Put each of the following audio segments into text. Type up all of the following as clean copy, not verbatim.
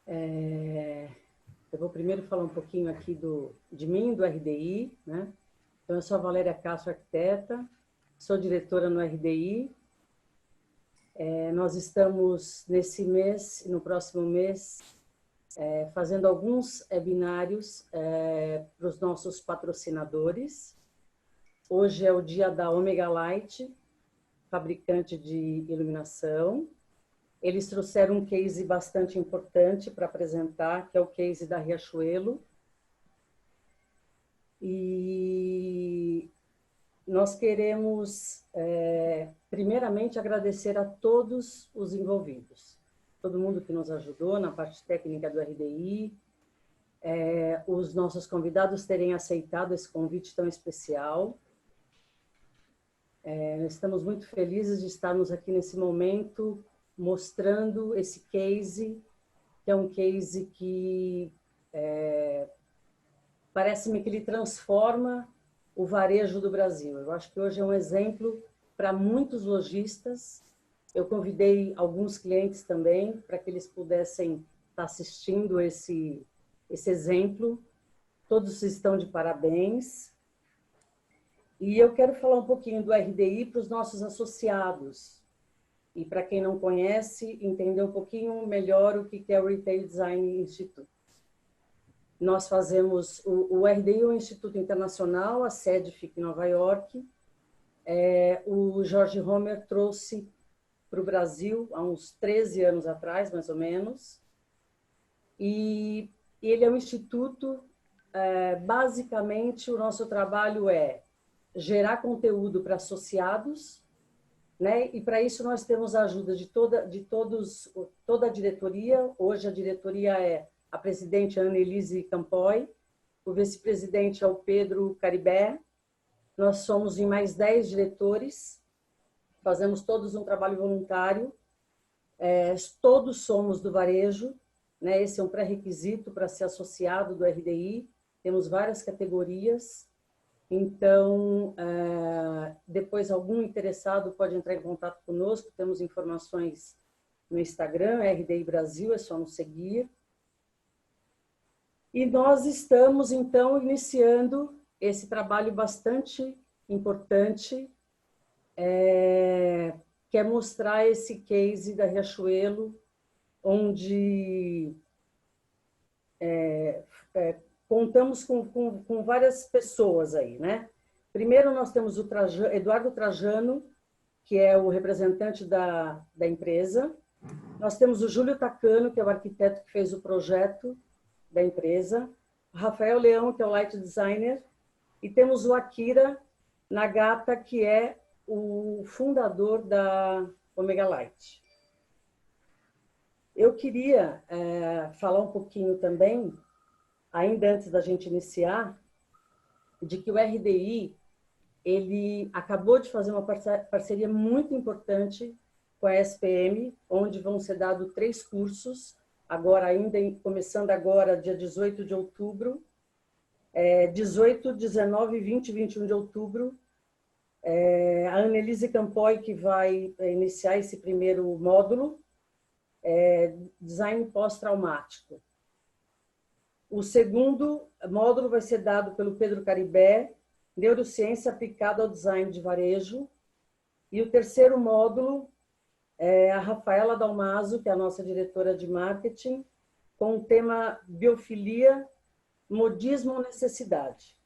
Eu vou primeiro falar um pouquinho aqui de mim, do RDI, né? Então, eu sou a Valéria Castro, arquiteta, sou diretora no RDI. Nós estamos nesse mês e no próximo mês fazendo alguns webinários para os nossos patrocinadores. Hoje é o dia da Omega Light, fabricante de iluminação. Eles trouxeram um case bastante importante para apresentar, que é o case da Riachuelo. E nós queremos, primeiramente, agradecer a todos os envolvidos. Todo mundo que nos ajudou na parte técnica do RDI, os nossos convidados terem aceitado esse convite tão especial. Estamos muito felizes de estarmos aqui nesse momento, mostrando esse case, que é um case que parece-me que ele transforma o varejo do Brasil. Eu acho que hoje é um exemplo para muitos lojistas. Eu convidei alguns clientes também para que eles pudessem estar assistindo esse exemplo. Todos estão de parabéns. E eu quero falar um pouquinho do RDI para os nossos associados. E para quem não conhece, entender um pouquinho melhor o que é o Retail Design Institute. Nós fazemos, o RDI é um instituto internacional, a sede fica em Nova York. O Jorge Homer trouxe para o Brasil há uns 13 anos atrás, mais ou menos. E ele é um instituto, basicamente, o nosso trabalho é gerar conteúdo para associados, né? E para isso nós temos a ajuda de toda a diretoria. Hoje a diretoria é a presidente Annelise Campoy, o vice-presidente é o Pedro Caribé. Nós somos em mais 10 diretores, fazemos todos um trabalho voluntário, todos somos do varejo, né? Esse é um pré-requisito para ser associado do RDI, temos várias categorias. Então, depois algum interessado pode entrar em contato conosco, temos informações no Instagram, RDI Brasil, é só nos seguir. E nós estamos, então, iniciando esse trabalho bastante importante, que é mostrar esse case da Riachuelo, onde contamos com várias pessoas aí, né? Primeiro, nós temos o Eduardo Trajano, que é o representante da empresa. Nós temos o Júlio Tacano, que é o arquiteto que fez o projeto da empresa. O Rafael Leão, que é o light designer. E temos o Akira Nagata, que é o fundador da Omega Light. Eu queria falar um pouquinho também, ainda antes da gente iniciar, de que o RDI ele acabou de fazer uma parceria muito importante com a SPM, onde vão ser dados 3 cursos, agora ainda começando agora, dia 18 de outubro, 18, 19, 20 e 21 de outubro. A Annelise Campoy, que vai iniciar esse primeiro módulo, Design Pós-Traumático. O segundo módulo vai ser dado pelo Pedro Caribé, Neurociência aplicada ao design de varejo. E o terceiro módulo é a Rafaela Dalmaso, que é a nossa diretora de marketing, com o tema Biofilia, Modismo ou Necessidade.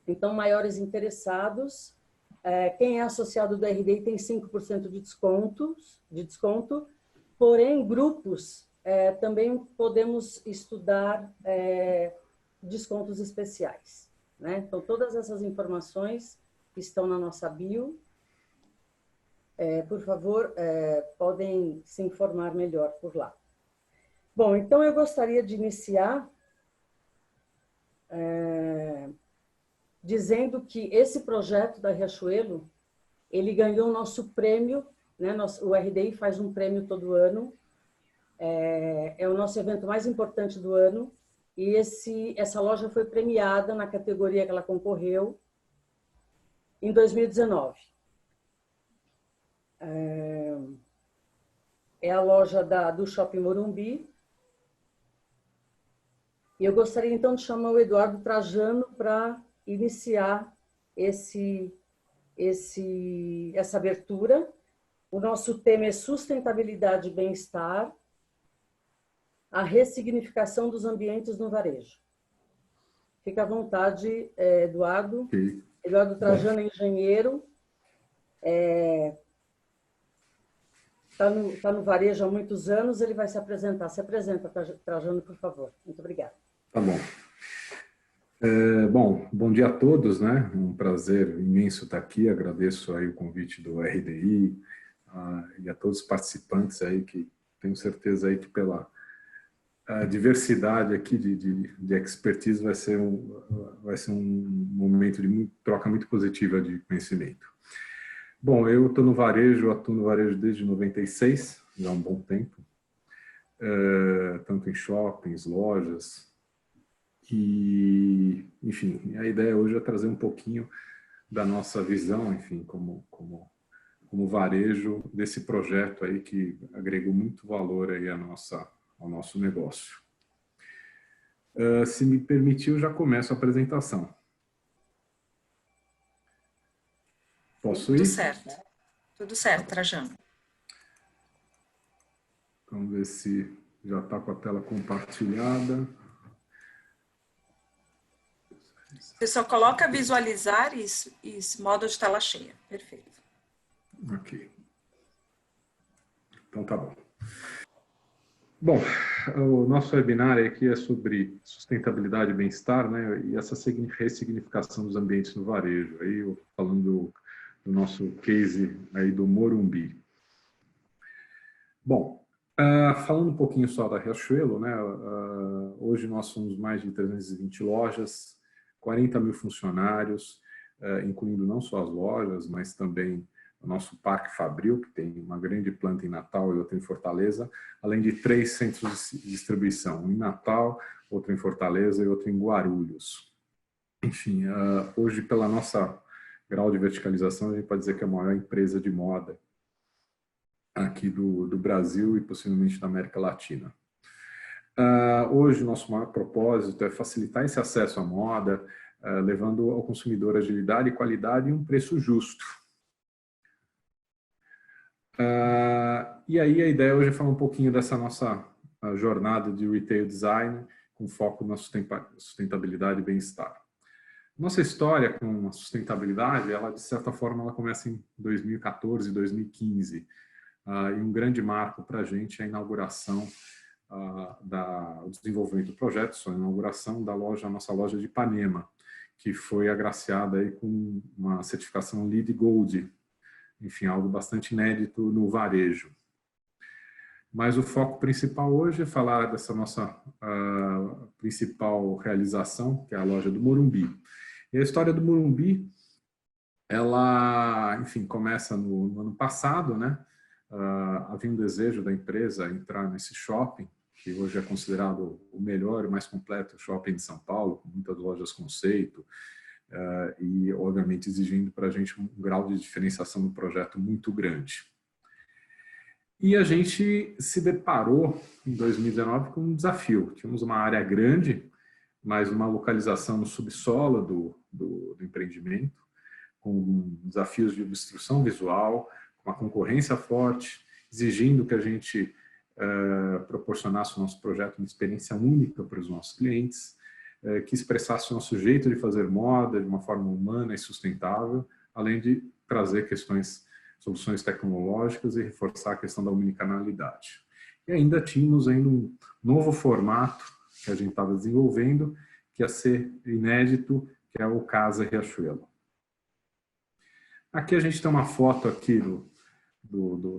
Então, maiores interessados, quem é associado do RDI tem 5% de desconto, porém, grupos também podemos estudar descontos especiais, né? Então, todas essas informações estão na nossa bio. Por favor, podem se informar melhor por lá. Bom, então eu gostaria de iniciar dizendo que esse projeto da Riachuelo, ele ganhou o nosso prêmio, né? O RDI faz um prêmio todo ano, é o nosso evento mais importante do ano, e essa loja foi premiada na categoria que ela concorreu em 2019. É a loja do Shopping Morumbi, Eu gostaria, então, de chamar o Eduardo Trajano para iniciar essa abertura. O nosso tema é sustentabilidade e bem-estar, a ressignificação dos ambientes no varejo. Fica à vontade, Eduardo. Okay. Eduardo Trajano é engenheiro, está no varejo há muitos anos, ele vai se apresentar. Se apresenta, Trajano, por favor. Muito obrigada. Tá bom. Bom dia a todos, né? Um prazer imenso estar aqui. Agradeço aí o convite do RDI e a todos os participantes aí, que tenho certeza aí que pela diversidade aqui de expertise vai ser um momento de troca muito positiva de conhecimento. Bom, eu estou no varejo, atuo no varejo desde 96, já há um bom tempo, tanto em shoppings, lojas, e, enfim, a ideia hoje é trazer um pouquinho da nossa visão, enfim, como varejo desse projeto aí que agregou muito valor aí ao nosso negócio. Se me permitir, eu já começo a apresentação. Posso ir? Tudo certo. Tudo certo, Trajano. Vamos ver se já está com a tela compartilhada. Você só coloca visualizar isso, modo de tela cheia. Perfeito. Ok. Então tá bom. Bom, o nosso webinar aqui é sobre sustentabilidade e bem-estar, né? E essa ressignificação dos ambientes no varejo. Aí eu falando do nosso case aí do Morumbi. Bom, falando um pouquinho só da Riachuelo, né? Hoje nós somos mais de 320 lojas, 40 mil funcionários, incluindo não só as lojas, mas também o nosso Parque Fabril, que tem uma grande planta em Natal e outra em Fortaleza, além de 3 centros de distribuição, um em Natal, outro em Fortaleza e outro em Guarulhos. Enfim, hoje, pela nossa grau de verticalização, a gente pode dizer que é a maior empresa de moda aqui do Brasil e possivelmente da América Latina. Hoje, o nosso maior propósito é facilitar esse acesso à moda, levando ao consumidor agilidade, qualidade e um preço justo. E aí a ideia hoje é falar um pouquinho dessa nossa jornada de retail design com foco na sustentabilidade e bem-estar. Nossa história com a sustentabilidade, ela de certa forma ela começa em 2014, 2015, e um grande marco para a gente é a inauguração o desenvolvimento do projeto, a inauguração da nossa loja de Ipanema, que foi agraciada aí com uma certificação LEED Gold. Enfim, algo bastante inédito no varejo. Mas o foco principal hoje é falar dessa nossa principal realização, que é a loja do Morumbi. E a história do Morumbi, ela, enfim, começa no ano passado, né? Havia um desejo da empresa entrar nesse shopping, que hoje é considerado o melhor e mais completo shopping de São Paulo, com muitas lojas conceito, e, obviamente, exigindo para a gente um grau de diferenciação do projeto muito grande. E a gente se deparou, em 2019, com um desafio. Tínhamos uma área grande, mas uma localização no subsolo do empreendimento, com desafios de obstrução visual, com uma concorrência forte, exigindo que a gente proporcionasse o nosso projeto uma experiência única para os nossos clientes, que expressasse o nosso jeito de fazer moda de uma forma humana e sustentável, além de trazer soluções tecnológicas e reforçar a questão da omnicanalidade. E ainda tínhamos um novo formato que a gente estava desenvolvendo, que ia ser inédito, que é o Casa Riachuelo. Aqui a gente tem uma foto aqui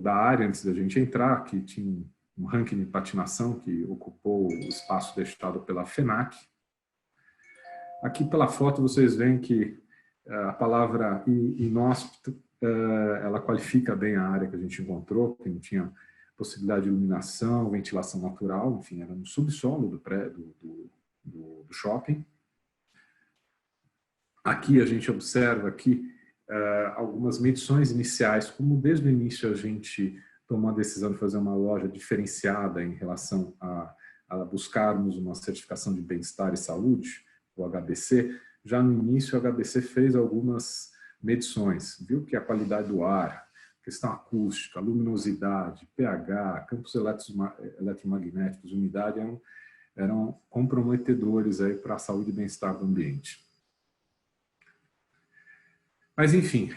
da área antes da gente entrar, que tinha um ranking de patinação que ocupou o espaço deixado pela FENAC. Aqui pela foto vocês veem que a palavra inóspito, ela qualifica bem a área que a gente encontrou, que não tinha possibilidade de iluminação, ventilação natural, enfim, era no subsolo do shopping. Aqui a gente observa aqui algumas medições iniciais, como desde o início a gente tomou a decisão de fazer uma loja diferenciada em relação a buscarmos uma certificação de bem-estar e saúde, o HBC, já no início o HBC fez algumas medições, viu que a qualidade do ar, questão acústica, luminosidade, pH, campos eletromagnéticos, umidade eram comprometedores aí para a saúde e bem-estar do ambiente. Mas, enfim,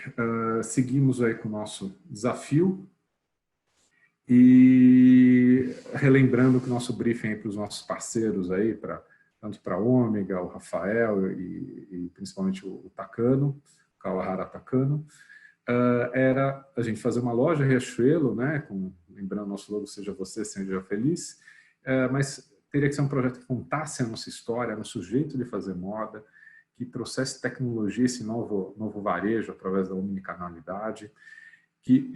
seguimos aí com o nosso desafio e relembrando que o nosso briefing para os nossos parceiros aí, tanto para a Ômega, o Rafael e principalmente o Takano, o Kawahara Takano, era a gente fazer uma loja Riachuelo, né, lembrando nosso logo Seja Você, Seja Feliz, mas teria que ser um projeto que contasse a nossa história, nosso jeito de fazer moda, que trouxesse tecnologia, esse novo varejo através da omnicanalidade, que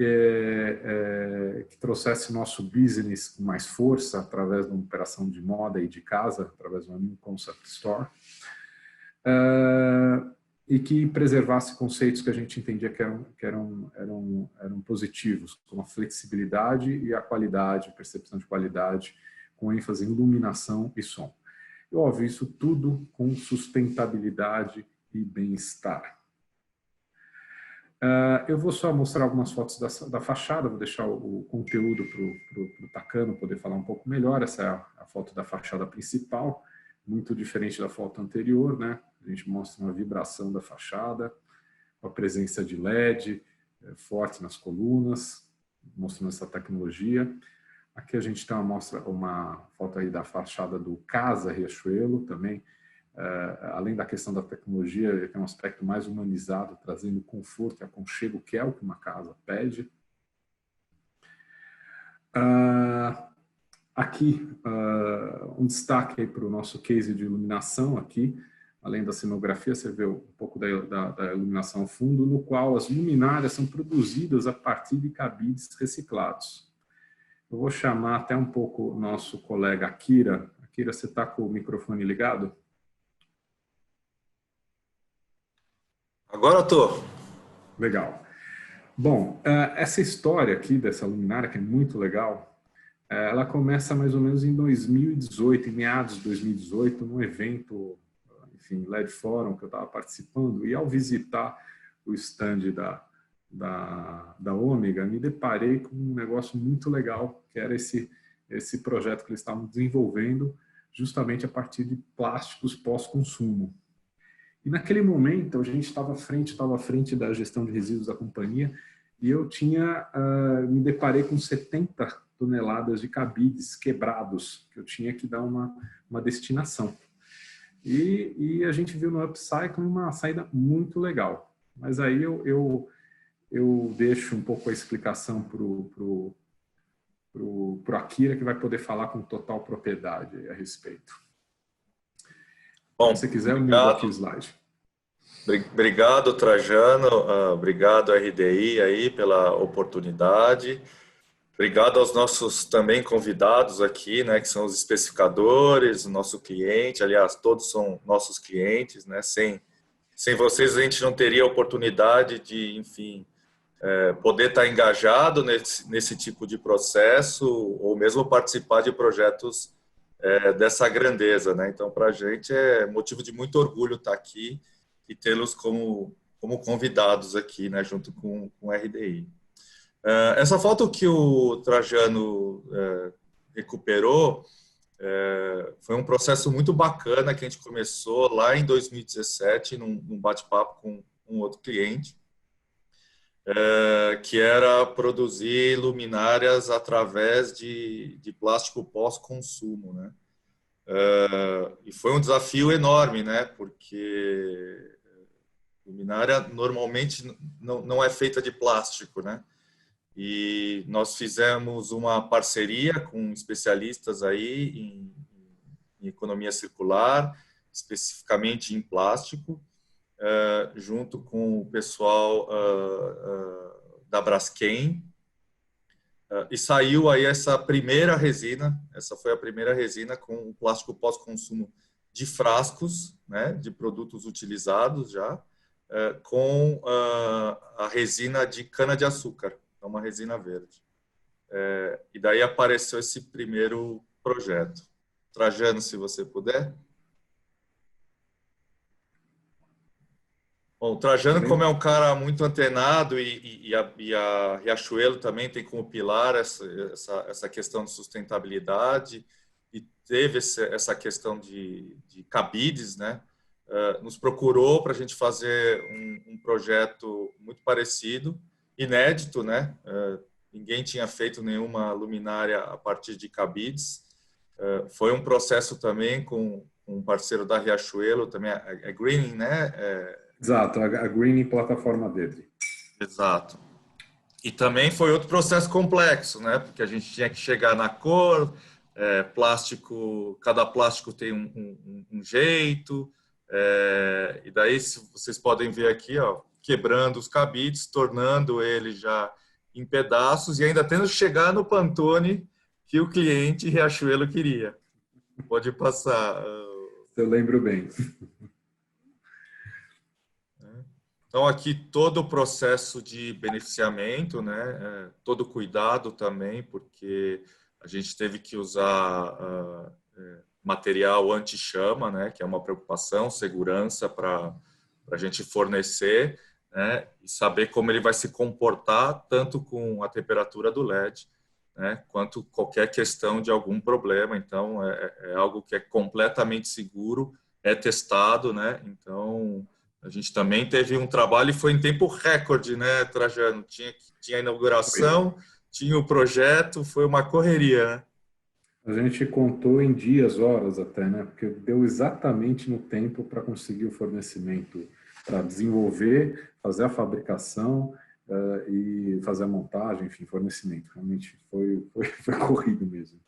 trouxesse nosso business com mais força através de uma operação de moda e de casa, através de uma new concept store, e que preservasse conceitos que a gente entendia que eram positivos, como a flexibilidade e a qualidade, a percepção de qualidade, com ênfase em iluminação e som. E, óbvio, isso tudo com sustentabilidade e bem-estar. Eu vou só mostrar algumas fotos da fachada, vou deixar o conteúdo para o Takano poder falar um pouco melhor. Essa é a foto da fachada principal, muito diferente da foto anterior, né? A gente mostra uma vibração da fachada, a presença de LED forte nas colunas, mostrando essa tecnologia. Aqui a gente tem uma foto aí da fachada do Casa Riachuelo também. Além da questão da tecnologia, ele tem um aspecto mais humanizado, trazendo conforto e aconchego, que é o que uma casa pede. Aqui, um destaque para o nosso case de iluminação aqui. Além da cenografia, você vê um pouco da iluminação ao fundo, no qual as luminárias são produzidas a partir de cabides reciclados. Eu vou chamar até um pouco o nosso colega Akira. Akira, você está com o microfone ligado? Agora eu estou. Legal. Bom, essa história aqui dessa luminária, que é muito legal, ela começa mais ou menos em 2018, em meados de 2018, num evento, enfim, LED Forum, que eu estava participando, e ao visitar o stand da Ômega, me deparei com um negócio muito legal, que era esse projeto que eles estavam desenvolvendo justamente a partir de plásticos pós-consumo. E naquele momento, a gente estava à frente da gestão de resíduos da companhia e eu me deparei com 70 toneladas de cabides quebrados, que eu tinha que dar uma destinação. E a gente viu no Upcycling uma saída muito legal. Mas aí eu deixo um pouco a explicação pro Akira, que vai poder falar com total propriedade a respeito. Bom, se você quiser, eu mudo aqui o slide. Obrigado, Trajano. Obrigado, RDI, aí, pela oportunidade. Obrigado aos nossos também convidados aqui, né, que são os especificadores, o nosso cliente. Aliás, todos são nossos clientes, né? Sem vocês, a gente não teria a oportunidade de, enfim, poder estar engajado nesse tipo de processo ou mesmo participar de projetos dessa grandeza, né? Então, para a gente é motivo de muito orgulho estar aqui e tê-los como convidados aqui, né, junto com o RDI. Essa foto que o Trajano recuperou foi um processo muito bacana que a gente começou lá em 2017, num bate-papo com um outro cliente, que era produzir luminárias através de plástico pós-consumo, né? E foi um desafio enorme, né? Porque luminária normalmente não é feita de plástico, né? E nós fizemos uma parceria com especialistas aí em economia circular, especificamente em plástico, junto com o pessoal da Braskem, e saiu aí essa primeira resina. Essa foi a primeira resina com o plástico pós-consumo de frascos, né, de produtos utilizados já, com a resina de cana-de-açúcar, é uma resina verde. E daí apareceu esse primeiro projeto. Trajano, se você puder. Bom, o Trajano, como é um cara muito antenado e a Riachuelo também tem como pilar essa questão de sustentabilidade e teve essa questão de cabides, né? Nos procurou para a gente fazer um projeto muito parecido, inédito, né? Ninguém tinha feito nenhuma luminária a partir de cabides. Foi um processo também com um parceiro da Riachuelo, também é Greening, né? Exato, a Greening plataforma dele. Exato. E também foi outro processo complexo, né? Porque a gente tinha que chegar na cor, plástico, cada plástico tem um jeito, e daí vocês podem ver aqui, ó, quebrando os cabides, tornando ele já em pedaços e ainda tendo que chegar no Pantone que o cliente Riachuelo queria. Pode passar. Eu lembro bem. Então, aqui todo o processo de beneficiamento, né? Todo cuidado também, porque a gente teve que usar material anti-chama, né? Que é uma preocupação, segurança para a gente fornecer, né? E saber como ele vai se comportar, tanto com a temperatura do LED, né? Quanto qualquer questão de algum problema. Então, é algo que é completamente seguro, é testado, né? Então, a gente também teve um trabalho e foi em tempo recorde, né, Trajano? Tinha a inauguração, tinha o projeto, foi uma correria, né? A gente contou em dias, horas até, né? Porque deu exatamente no tempo para conseguir o fornecimento, para desenvolver, fazer a fabricação e fazer a montagem, enfim, fornecimento. Realmente foi corrido mesmo.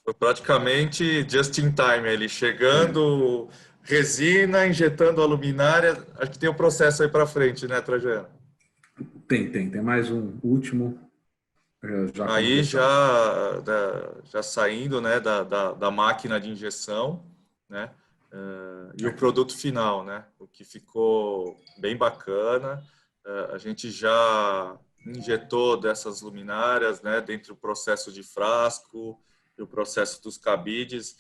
Foi praticamente just in time, ele chegando, resina, injetando a luminária. Acho que tem um processo aí para frente, né, Trajano? Tem mais um último. Já Aí já saindo, né, da máquina de injeção, né, e o produto final, né, o que ficou bem bacana. A gente já injetou dessas luminárias, né, dentro do processo de frasco e o processo dos cabides,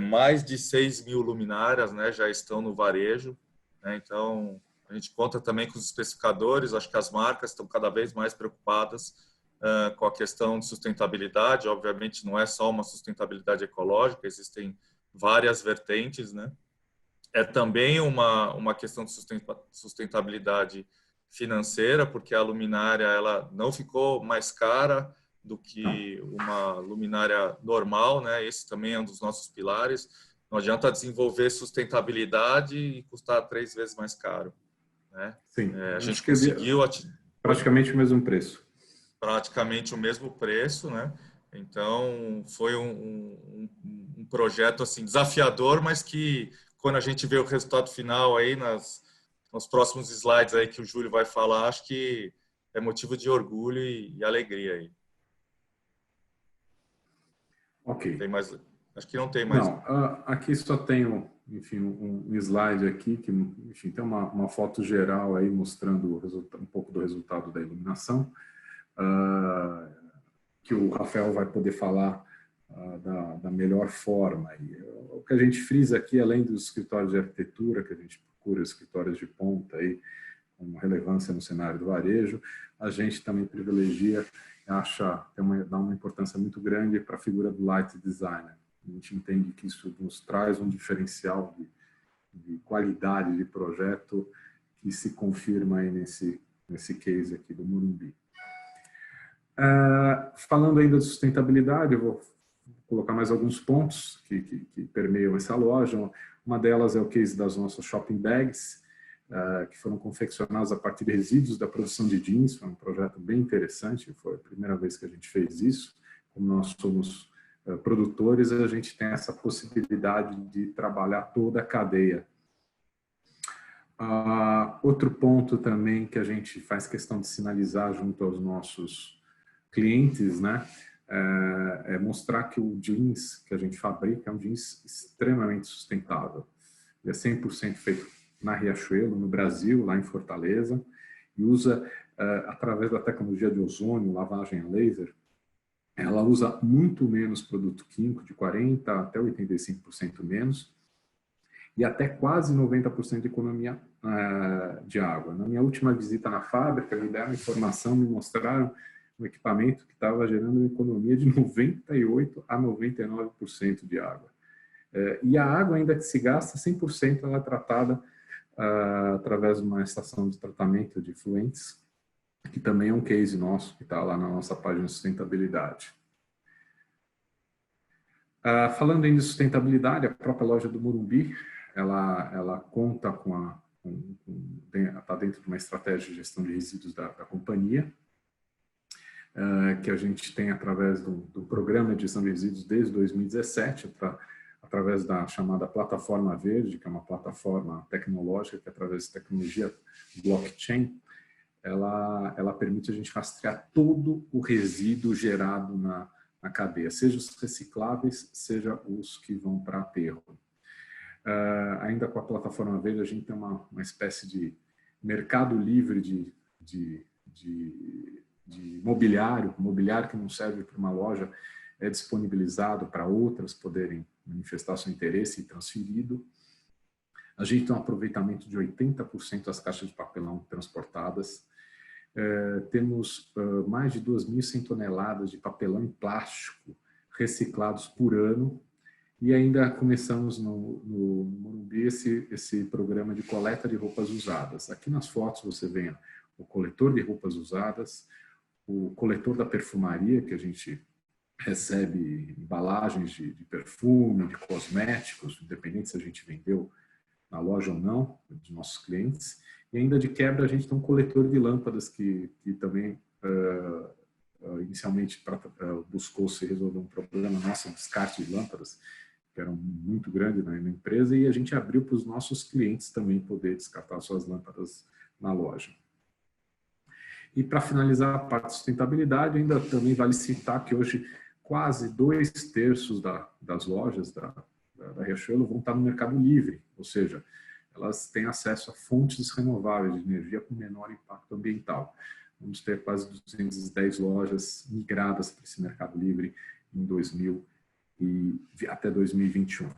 mais de 6.000 luminárias, né, já estão no varejo, né, então a gente conta também com os especificadores. Acho que as marcas estão cada vez mais preocupadas com a questão de sustentabilidade. Obviamente não é só uma sustentabilidade ecológica, existem várias vertentes, né? É também uma questão de sustentabilidade financeira, porque a luminária ela não ficou mais cara do que uma luminária normal, né? Esse também é um dos nossos pilares. Não adianta desenvolver sustentabilidade e custar 3 vezes mais caro, né? Sim, a gente conseguiu praticamente o mesmo preço. Praticamente o mesmo preço, né? Então foi um projeto assim desafiador, mas que quando a gente vê o resultado final aí nos próximos slides aí que o Júlio vai falar, acho que é motivo de orgulho e alegria aí. Ok. Tem mais? Acho que não tem mais. Não, aqui só tenho, enfim, um slide aqui que, enfim, tem uma foto geral aí mostrando um pouco do resultado da iluminação. Que o Rafael vai poder falar da melhor forma. E o que a gente frisa aqui, além dos escritórios de arquitetura, que a gente procura escritórios de ponta aí, com relevância no cenário do varejo, a gente também privilegia, dá uma importância muito grande para a figura do light designer. A gente entende que isso nos traz um diferencial de qualidade de projeto que se confirma aí nesse case aqui do Morumbi. Falando ainda de sustentabilidade, eu vou colocar mais alguns pontos que permeiam essa loja. Uma delas é o case das nossas shopping bags, que foram confeccionadas a partir de resíduos da produção de jeans. Foi um projeto bem interessante, foi a primeira vez que a gente fez isso. Como nós somos produtores, a gente tem essa possibilidade de trabalhar toda a cadeia. Outro ponto também que a gente faz questão de sinalizar junto aos nossos clientes, né, é mostrar que o jeans que a gente fabrica é um jeans extremamente sustentável. Ele é 100% feito na Riachuelo, no Brasil, lá em Fortaleza, e usa, através da tecnologia de ozônio, lavagem a laser, ela usa muito menos produto químico, de 40% até 85% menos, e até quase 90% de economia de água. Na minha última visita na fábrica, me deram informação, me mostraram um equipamento que estava gerando uma economia de 98% a 99% de água. E a água ainda que se gasta, 100% ela é tratada através de uma estação de tratamento de efluentes, que também é um case nosso, que está lá na nossa página de sustentabilidade. Falando em sustentabilidade, a própria loja do Morumbi, ela conta está dentro de uma estratégia de gestão de resíduos da companhia, que a gente tem através do programa de gestão de resíduos desde 2017, através da chamada Plataforma Verde, que é uma plataforma tecnológica que, através de tecnologia blockchain, ela permite a gente rastrear todo o resíduo gerado na cadeia, seja os recicláveis, seja os que vão para aterro. Ainda com a Plataforma Verde, a gente tem uma espécie de mercado livre de mobiliário que não serve para uma loja, é disponibilizado para outras poderem manifestar seu interesse e transferido. A gente tem um aproveitamento de 80% das caixas de papelão transportadas. Temos mais de 2.100 toneladas de papelão em plástico reciclados por ano. E ainda começamos no Morumbi esse programa de coleta de roupas usadas. Aqui nas fotos você vê o coletor de roupas usadas, o coletor da perfumaria, que a gente recebe embalagens de perfume, de cosméticos, independente se a gente vendeu na loja ou não, dos nossos clientes. E ainda de quebra a gente tem um coletor de lâmpadas que também inicialmente buscou-se resolver um problema nosso, um descarte de lâmpadas, que era muito grande na empresa, e a gente abriu para os nossos clientes também poder descartar suas lâmpadas na loja. E para finalizar a parte de sustentabilidade, ainda também vale citar que hoje quase 2/3 das lojas da Riachuelo vão estar no mercado livre, ou seja, elas têm acesso a fontes renováveis de energia com menor impacto ambiental. Vamos ter quase 210 lojas migradas para esse mercado livre até 2021.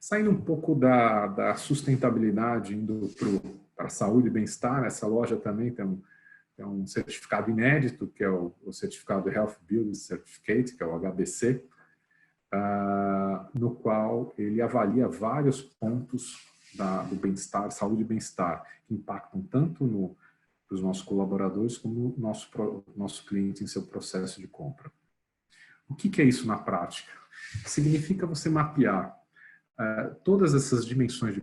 Saindo um pouco da sustentabilidade, indo para a saúde e bem-estar, essa loja também tem um certificado inédito, que é o certificado Health Building Certificate, que é o HBC, no qual ele avalia vários pontos do bem-estar, saúde e bem-estar, que impactam tanto para os nossos colaboradores como no nosso cliente em seu processo de compra. O que é isso na prática? Significa você mapear todas essas dimensões de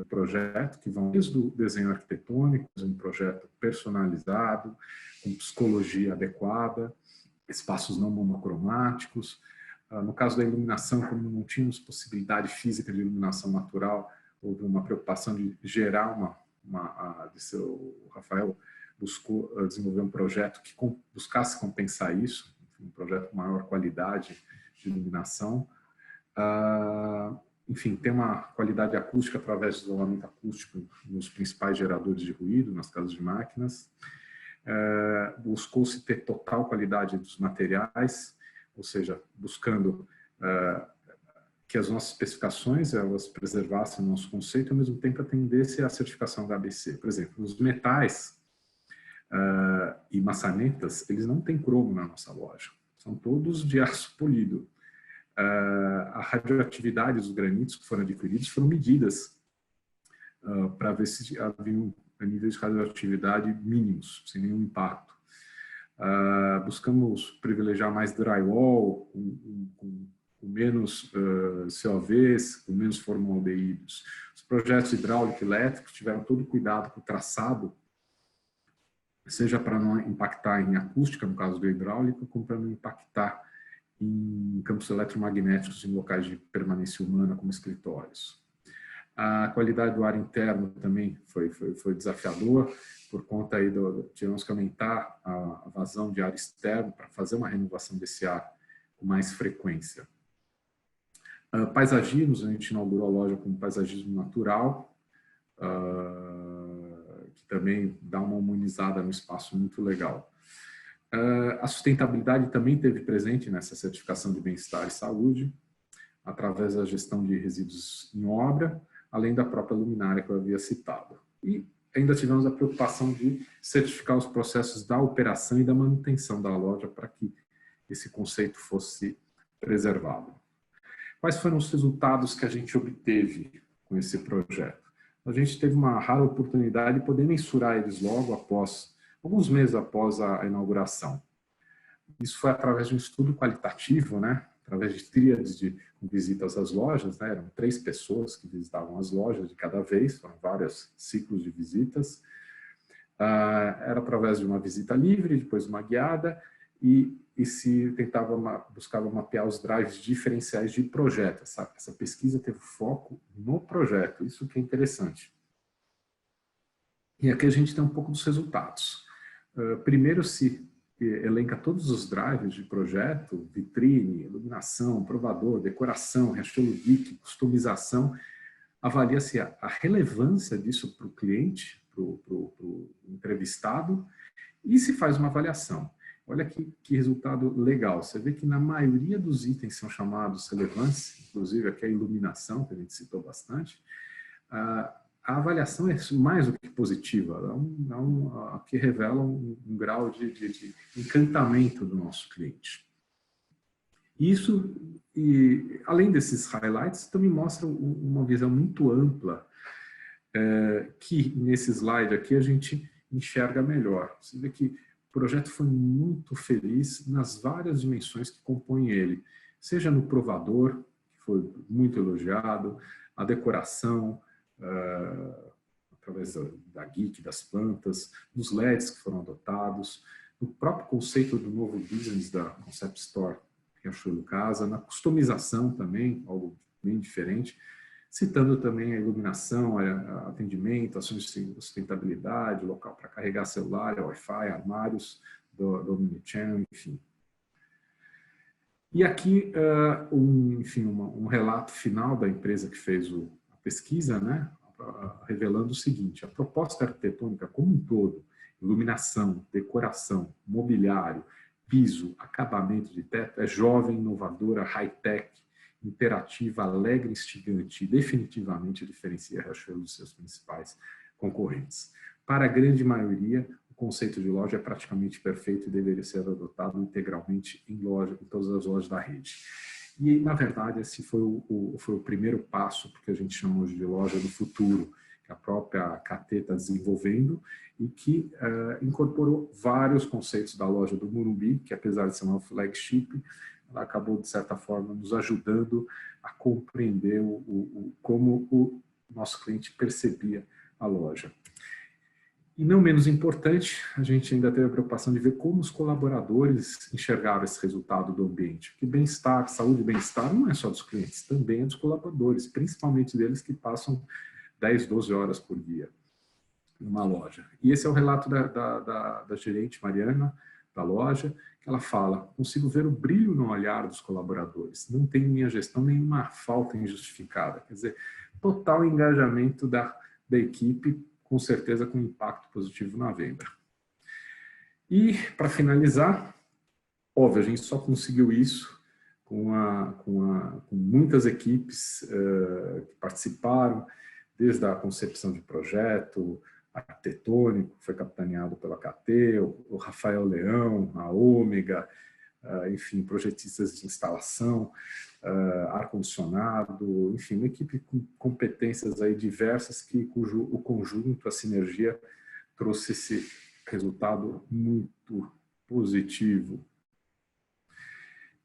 projeto, que vão desde o desenho arquitetônico, um projeto personalizado, com psicologia adequada, espaços não monocromáticos. No caso da iluminação, como não tínhamos possibilidade física de iluminação natural, houve uma preocupação de gerar o Rafael buscou desenvolver um projeto que buscasse compensar isso, um projeto com maior qualidade de iluminação. Enfim, tem uma qualidade acústica através do isolamento acústico nos principais geradores de ruído, nas casas de máquinas. Buscou-se ter total qualidade dos materiais, ou seja, buscando que as nossas especificações elas preservassem o nosso conceito e, ao mesmo tempo, atendesse à certificação da ABC. Por exemplo, os metais e maçanetas, eles não têm cromo na nossa loja. São todos de aço polido. A radioatividade dos granitos que foram adquiridos foram medidas para ver se haviam níveis de radioatividade mínimos, sem nenhum impacto. Buscamos privilegiar mais drywall, com menos COVs, com menos formaldeídos. Os projetos hidráulico e elétrico tiveram todo cuidado com o traçado, seja para não impactar em acústica, no caso do hidráulico, como para não impactar em campos eletromagnéticos em locais de permanência humana, como escritórios. A qualidade do ar interno também foi desafiador, por conta aí tivemos que aumentar a vazão de ar externo para fazer uma renovação desse ar com mais frequência. Paisagismos, a gente inaugurou a loja com paisagismo natural, que também dá uma humanizada no espaço muito legal. A sustentabilidade também esteve presente nessa certificação de bem-estar e saúde, através da gestão de resíduos em obra, além da própria luminária que eu havia citado. E ainda tivemos a preocupação de certificar os processos da operação e da manutenção da loja para que esse conceito fosse preservado. Quais foram os resultados que a gente obteve com esse projeto? A gente teve uma rara oportunidade de poder mensurar eles logo após, alguns meses após a inauguração. Isso foi através de um estudo qualitativo, né? Através de tríades de visitas às lojas, né? Eram 3 pessoas que visitavam as lojas de cada vez, foram vários ciclos de visitas. Era através de uma visita livre, depois uma guiada, e se buscava mapear os drives diferenciais de projeto. Essa pesquisa teve foco no projeto, isso que é interessante. E aqui a gente tem um pouco dos resultados. Primeiro se elenca todos os drives de projeto, vitrine, iluminação, provador, decoração, rachelo geek, customização, avalia-se a relevância disso para o cliente, para o entrevistado, e se faz uma avaliação. Olha que resultado legal. Você vê que na maioria dos itens são chamados relevantes, inclusive aqui a iluminação, que a gente citou bastante, a avaliação é mais do que positiva, que revela um grau de encantamento do nosso cliente. Isso, e além desses highlights, também mostra uma visão muito ampla, que nesse slide aqui a gente enxerga melhor. Você vê que o projeto foi muito feliz nas várias dimensões que compõem ele, seja no provador, que foi muito elogiado, a decoração, através da geek, das plantas, dos LEDs que foram adotados, no próprio conceito do novo business da Concept Store Riachuelo Casa, na customização também, algo bem diferente, citando também a iluminação, atendimento, ações de sustentabilidade, local para carregar celular, Wi-Fi, armários do Omnichannel, enfim. E aqui, um relato final da empresa que fez a pesquisa, né, revelando o seguinte: a proposta arquitetônica como um todo, iluminação, decoração, mobiliário, piso, acabamento de teto, é jovem, inovadora, high-tech, interativa, alegre, instigante e definitivamente diferencia a Riachuelo dos seus principais concorrentes. Para a grande maioria, o conceito de loja é praticamente perfeito e deveria ser adotado integralmente em todas as lojas da rede. E, na verdade, esse foi o primeiro passo porque a gente chama hoje de loja do futuro, que a própria KT está desenvolvendo e que incorporou vários conceitos da loja do Morumbi, que apesar de ser uma flagship, ela acabou, de certa forma, nos ajudando a compreender como o nosso cliente percebia a loja. E não menos importante, a gente ainda teve a preocupação de ver como os colaboradores enxergaram esse resultado do ambiente. Porque bem-estar, saúde e bem-estar não é só dos clientes, também é dos colaboradores, principalmente deles que passam 10, 12 horas por dia numa loja. E esse é o relato da gerente Mariana, da loja, que ela fala: consigo ver o brilho no olhar dos colaboradores, não tem em minha gestão nenhuma falta injustificada. Quer dizer, total engajamento da equipe, com certeza com impacto positivo na venda. E, para finalizar, óbvio, a gente só conseguiu isso com muitas equipes que participaram, desde a concepção de projeto, arquitetônico, foi capitaneado pela KT, o Rafael Leão, a Ômega, enfim, projetistas de instalação, ar-condicionado, enfim, uma equipe com competências aí diversas cujo o conjunto, a sinergia, trouxe esse resultado muito positivo.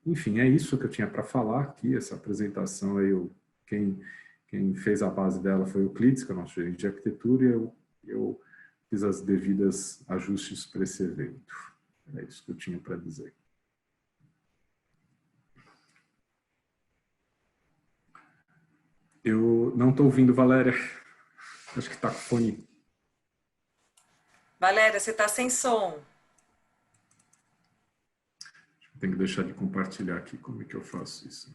Enfim, é isso que eu tinha para falar aqui, essa apresentação aí, quem fez a base dela foi o Clitz, que é o nosso gerente de arquitetura, e eu fiz as devidas ajustes para esse evento. É isso que eu tinha para dizer. Eu não estou ouvindo, Valéria. Acho que está com fone. Valéria, você está sem som. Tenho que deixar de compartilhar aqui. Como é que eu faço isso?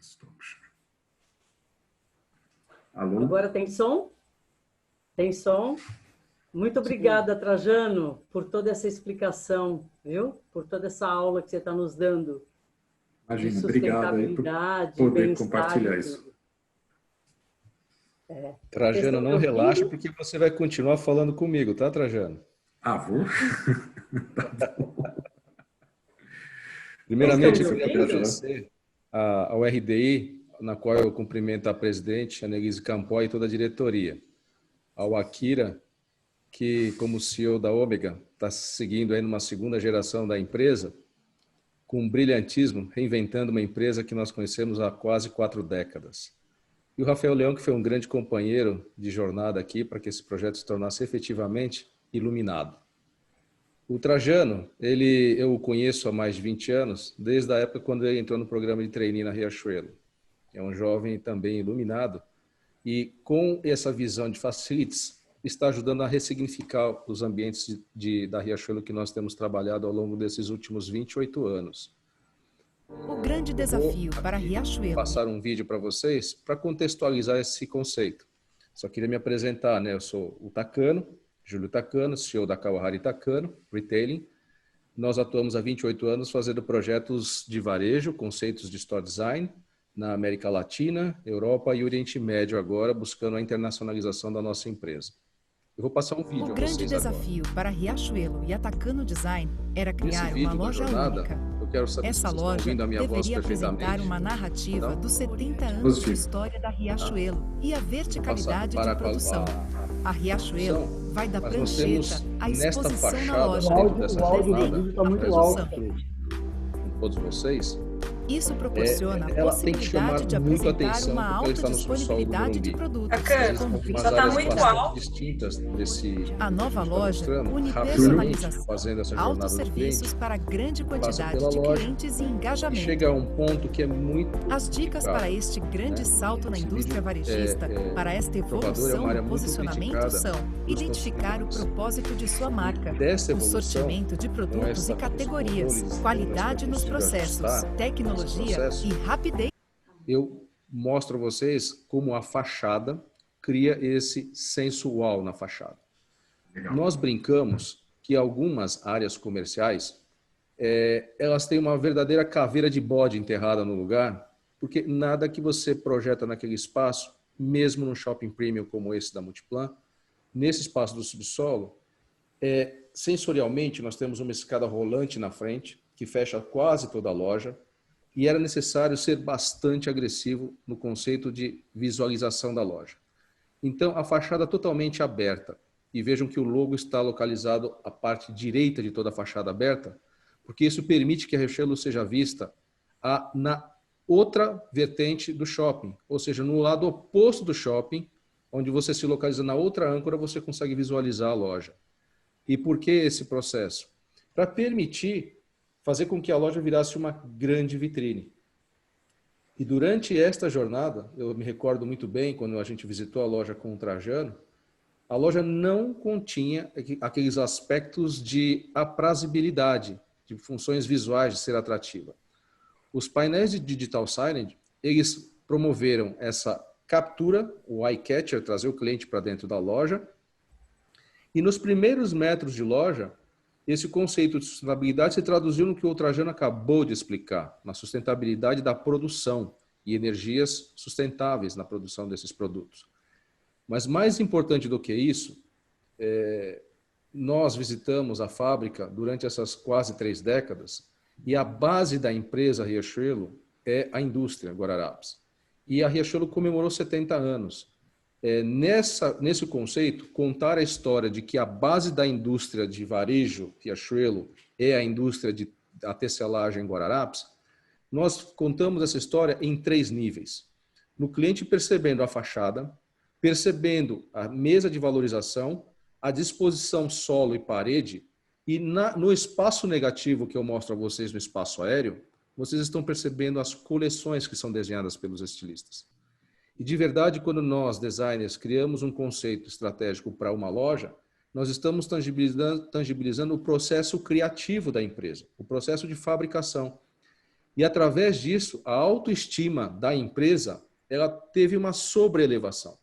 Alô? Agora tem som? Tem som? Muito obrigada, Trajano, por toda essa explicação, viu? Por toda essa aula que você está nos dando. Imagina, obrigado aí por poder bem-estar compartilhar e isso. tudo. É. Trajano, não relaxa, porque você vai continuar falando comigo, tá, Trajano? Ah, vou? Primeiramente, eu Vocês queria estão me ouvindo? agradecer ao RDI, na qual eu cumprimento a presidente, a Neguise Campoy, e toda a diretoria. Ao Akira, que, como CEO da Ômega, está seguindo aí numa segunda geração da empresa, com brilhantismo, reinventando uma empresa que nós conhecemos há quase 4 décadas. E o Rafael Leão, que foi um grande companheiro de jornada aqui para que esse projeto se tornasse efetivamente iluminado. O Trajano, eu o conheço há mais de 20 anos, desde a época quando ele entrou no programa de trainee na Riachuelo. É um jovem também iluminado e com essa visão de facilities, está ajudando a ressignificar os ambientes da Riachuelo que nós temos trabalhado ao longo desses últimos 28 anos. O grande desafio para Riachuelo. Vou passar um vídeo para vocês para contextualizar esse conceito. Só queria me apresentar, né? Eu sou o Takano, Júlio Takano, CEO da Kawahari Takano, Retailing. Nós atuamos há 28 anos fazendo projetos de varejo, conceitos de store design, na América Latina, Europa e Oriente Médio agora, buscando a internacionalização da nossa empresa. Eu vou passar um vídeo a vocês agora. O grande desafio para Riachuelo e a Takano Design era criar uma loja única. Eu quero saber Essa se vocês loja estão ouvindo a minha voz deveria apresentar perfeitamente. uma narrativa Não? dos 70 anos Positivo. de história da Riachuelo e a verticalidade Passar de para produção. A Riachuelo produção, vai da mas nós temos prancheta à nesta exposição na fachada, loja, dentro dessa do jornada, desenho está à muito produção. com todos vocês, Isso proporciona a ela tem que chamar possibilidade de muito apresentar atenção uma porque ela está alta no subsolo do disponibilidade de Morumbi. produtos. Bacana. como Umas Só tá áreas muito bastante alto. distintas desse A nova loja mostrando une rapidamente, personalização, fazendo essa jornada do autosserviços cliente, para grande quantidade pela de loja clientes e e engajamento. chega a um ponto que é muito As dicas criticado, para este grande né? salto na Esse indústria vídeo varejista, para esta provador, é evolução uma área no muito posicionamento criticada são dos identificar o consumidores. propósito de sua marca, Dessa o evolução, sortimento de produtos essa- e categorias, os controles, qualidade né, nos para conseguir processos, ajustar tecnologia esse processo. e rapidez. Eu mostro a vocês como a fachada cria esse senso uau na fachada. Legal. Nós brincamos que algumas áreas comerciais, elas têm uma verdadeira caveira de bode enterrada no lugar, porque nada que você projeta naquele espaço, mesmo num shopping premium como esse da Multiplan, nesse espaço do subsolo, sensorialmente nós temos uma escada rolante na frente, que fecha quase toda a loja, e era necessário ser bastante agressivo no conceito de visualização da loja. Então, a fachada totalmente aberta. E vejam que o logo está localizado à parte direita de toda a fachada aberta, porque isso permite que a Riachuelo seja vista na outra vertente do shopping, ou seja, no lado oposto do shopping, onde você se localiza na outra âncora, você consegue visualizar a loja. E por que esse processo? Para permitir fazer com que a loja virasse uma grande vitrine. E durante esta jornada, eu me recordo muito bem, quando a gente visitou a loja com o Trajano, a loja não continha aqueles aspectos de aprazabilidade, de funções visuais, de ser atrativa. Os painéis de digital signage, eles promoveram essa captura, o eye catcher, trazer o cliente para dentro da loja. E nos primeiros metros de loja, esse conceito de sustentabilidade se traduziu no que o Trajano acabou de explicar, na sustentabilidade da produção e energias sustentáveis na produção desses produtos. Mas mais importante do que isso, nós visitamos a fábrica durante essas quase 3 décadas e a base da empresa Riachuelo é a indústria Guararapes. E a Riachuelo comemorou 70 anos. Nesse conceito, contar a história de que a base da indústria de varejo Riachuelo é a indústria da tecelagem Guararapes, nós contamos essa história em 3 níveis. No cliente percebendo a fachada, percebendo a mesa de valorização, a disposição solo e parede, e no espaço negativo que eu mostro a vocês no espaço aéreo, vocês estão percebendo as coleções que são desenhadas pelos estilistas. E de verdade, quando nós, designers, criamos um conceito estratégico para uma loja, nós estamos tangibilizando o processo criativo da empresa, o processo de fabricação. E através disso, a autoestima da empresa, ela teve uma sobreelevação.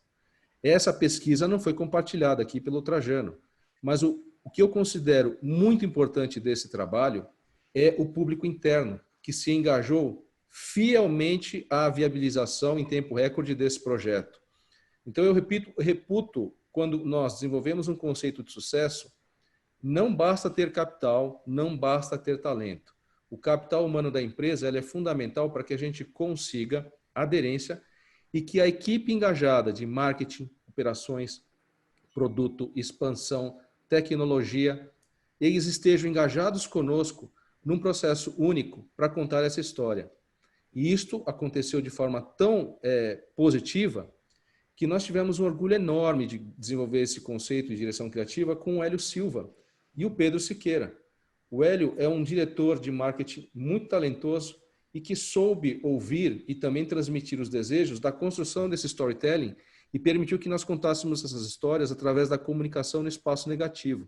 Essa pesquisa não foi compartilhada aqui pelo Trajano, Mas o que eu considero muito importante desse trabalho é o público interno, que se engajou fielmente à viabilização em tempo recorde desse projeto. Então, eu reputo, quando nós desenvolvemos um conceito de sucesso, não basta ter capital, não basta ter talento. O capital humano da empresa é fundamental para que a gente consiga aderência e que a equipe engajada de marketing, operações, produto, expansão, tecnologia, eles estejam engajados conosco num processo único para contar essa história. E isto aconteceu de forma tão positiva que nós tivemos um orgulho enorme de desenvolver esse conceito de direção criativa com o Hélio Silva e o Pedro Siqueira. O Hélio é um diretor de marketing muito talentoso e que soube ouvir e também transmitir os desejos da construção desse storytelling e permitiu que nós contássemos essas histórias através da comunicação no espaço negativo.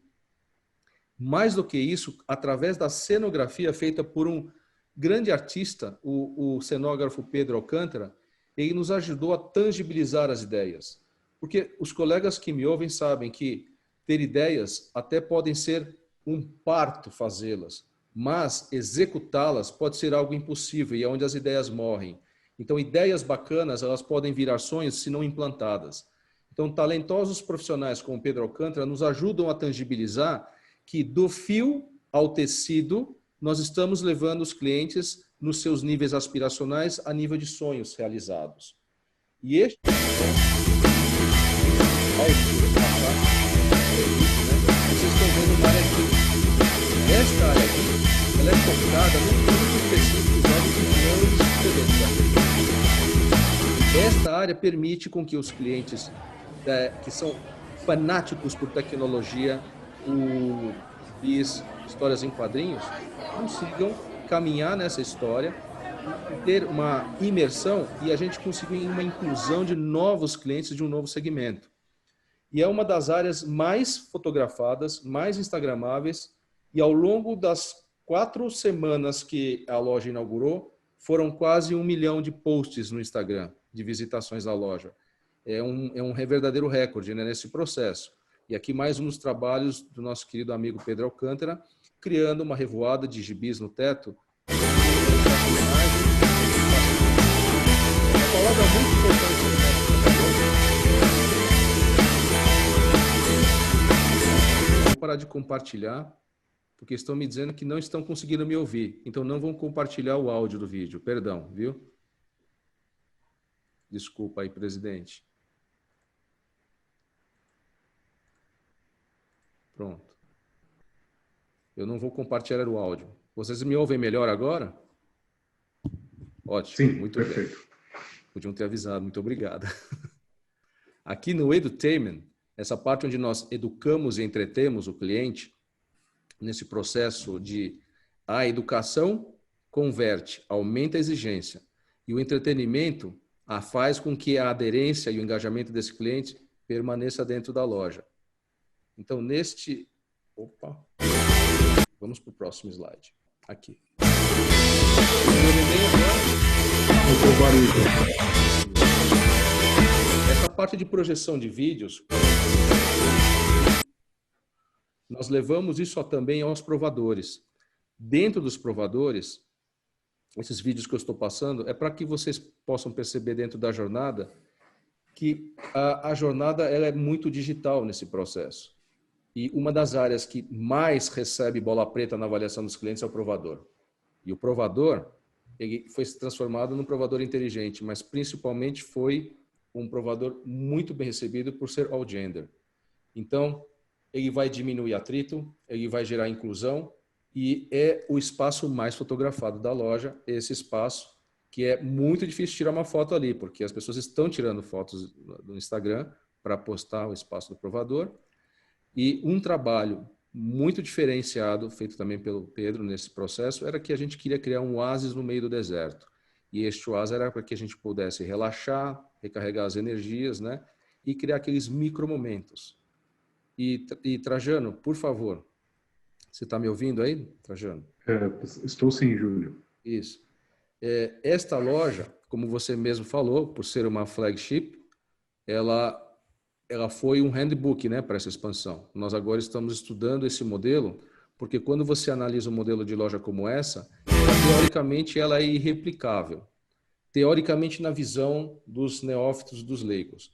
Mais do que isso, através da cenografia feita por um grande artista, o cenógrafo Pedro Alcântara, ele nos ajudou a tangibilizar as ideias. Porque os colegas que me ouvem sabem que ter ideias até podem ser um parto fazê-las, mas executá-las pode ser algo impossível e é onde as ideias morrem. Então, ideias bacanas, elas podem virar sonhos se não implantadas. Então, talentosos profissionais como Pedro Alcântara nos ajudam a tangibilizar que do fio ao tecido, nós estamos levando os clientes nos seus níveis aspiracionais a nível de sonhos realizados. E este vocês estão vendo uma área aqui. Esta área aqui, ela é focada num público específico de Esta área permite com que os clientes que são fanáticos por tecnologia, histórias em quadrinhos, consigam caminhar nessa história, ter uma imersão e a gente conseguir uma inclusão de novos clientes de um novo segmento. E é uma das áreas mais fotografadas, mais instagramáveis, e ao longo das 4 semanas que a loja inaugurou, foram quase 1 milhão de posts no Instagram, de visitações da loja. É um verdadeiro recorde, né, nesse processo. E aqui mais um dos trabalhos do nosso querido amigo Pedro Alcântara, criando uma revoada de gibis no teto. Uma palavra muito importante no nosso trabalho. Vou parar de compartilhar, porque estão me dizendo que não estão conseguindo me ouvir. Então não vão compartilhar o áudio do vídeo. Perdão, viu? Desculpa aí, presidente. Pronto. Eu não vou compartilhar o áudio. Vocês me ouvem melhor agora? Ótimo. Sim, muito perfeito. Bem. Podiam ter avisado. Muito obrigado. Aqui no Edutainment, essa parte onde nós educamos e entretemos o cliente, nesse processo de a educação converte, aumenta a exigência. E o entretenimento faz com que a aderência e o engajamento desse cliente permaneça dentro da loja. Então, vamos para o próximo slide. Aqui. Essa parte de projeção de vídeos, nós levamos isso também aos provadores. Dentro dos provadores, esses vídeos que eu estou passando, é para que vocês possam perceber dentro da jornada que a jornada ela é muito digital nesse processo. E uma das áreas que mais recebe bola preta na avaliação dos clientes é o provador. E o provador, ele foi transformado num provador inteligente, mas principalmente foi um provador muito bem recebido por ser all gender. Então, ele vai diminuir atrito, ele vai gerar inclusão e é o espaço mais fotografado da loja, esse espaço que é muito difícil tirar uma foto ali, porque as pessoas estão tirando fotos no Instagram para postar o espaço do provador. E um trabalho muito diferenciado, feito também pelo Pedro nesse processo, era que a gente queria criar um oásis no meio do deserto. E este oásis era para que a gente pudesse relaxar, recarregar as energias, né? E criar aqueles micromomentos. E Trajano, por favor, você está me ouvindo aí, Trajano? Estou sim, Júlio. Isso. Esta loja, como você mesmo falou, por ser uma flagship, ela ela foi um handbook, né, para essa expansão. Nós agora estamos estudando esse modelo, porque quando você analisa um modelo de loja como essa, teoricamente ela é irreplicável. Teoricamente na visão dos neófitos, dos leigos.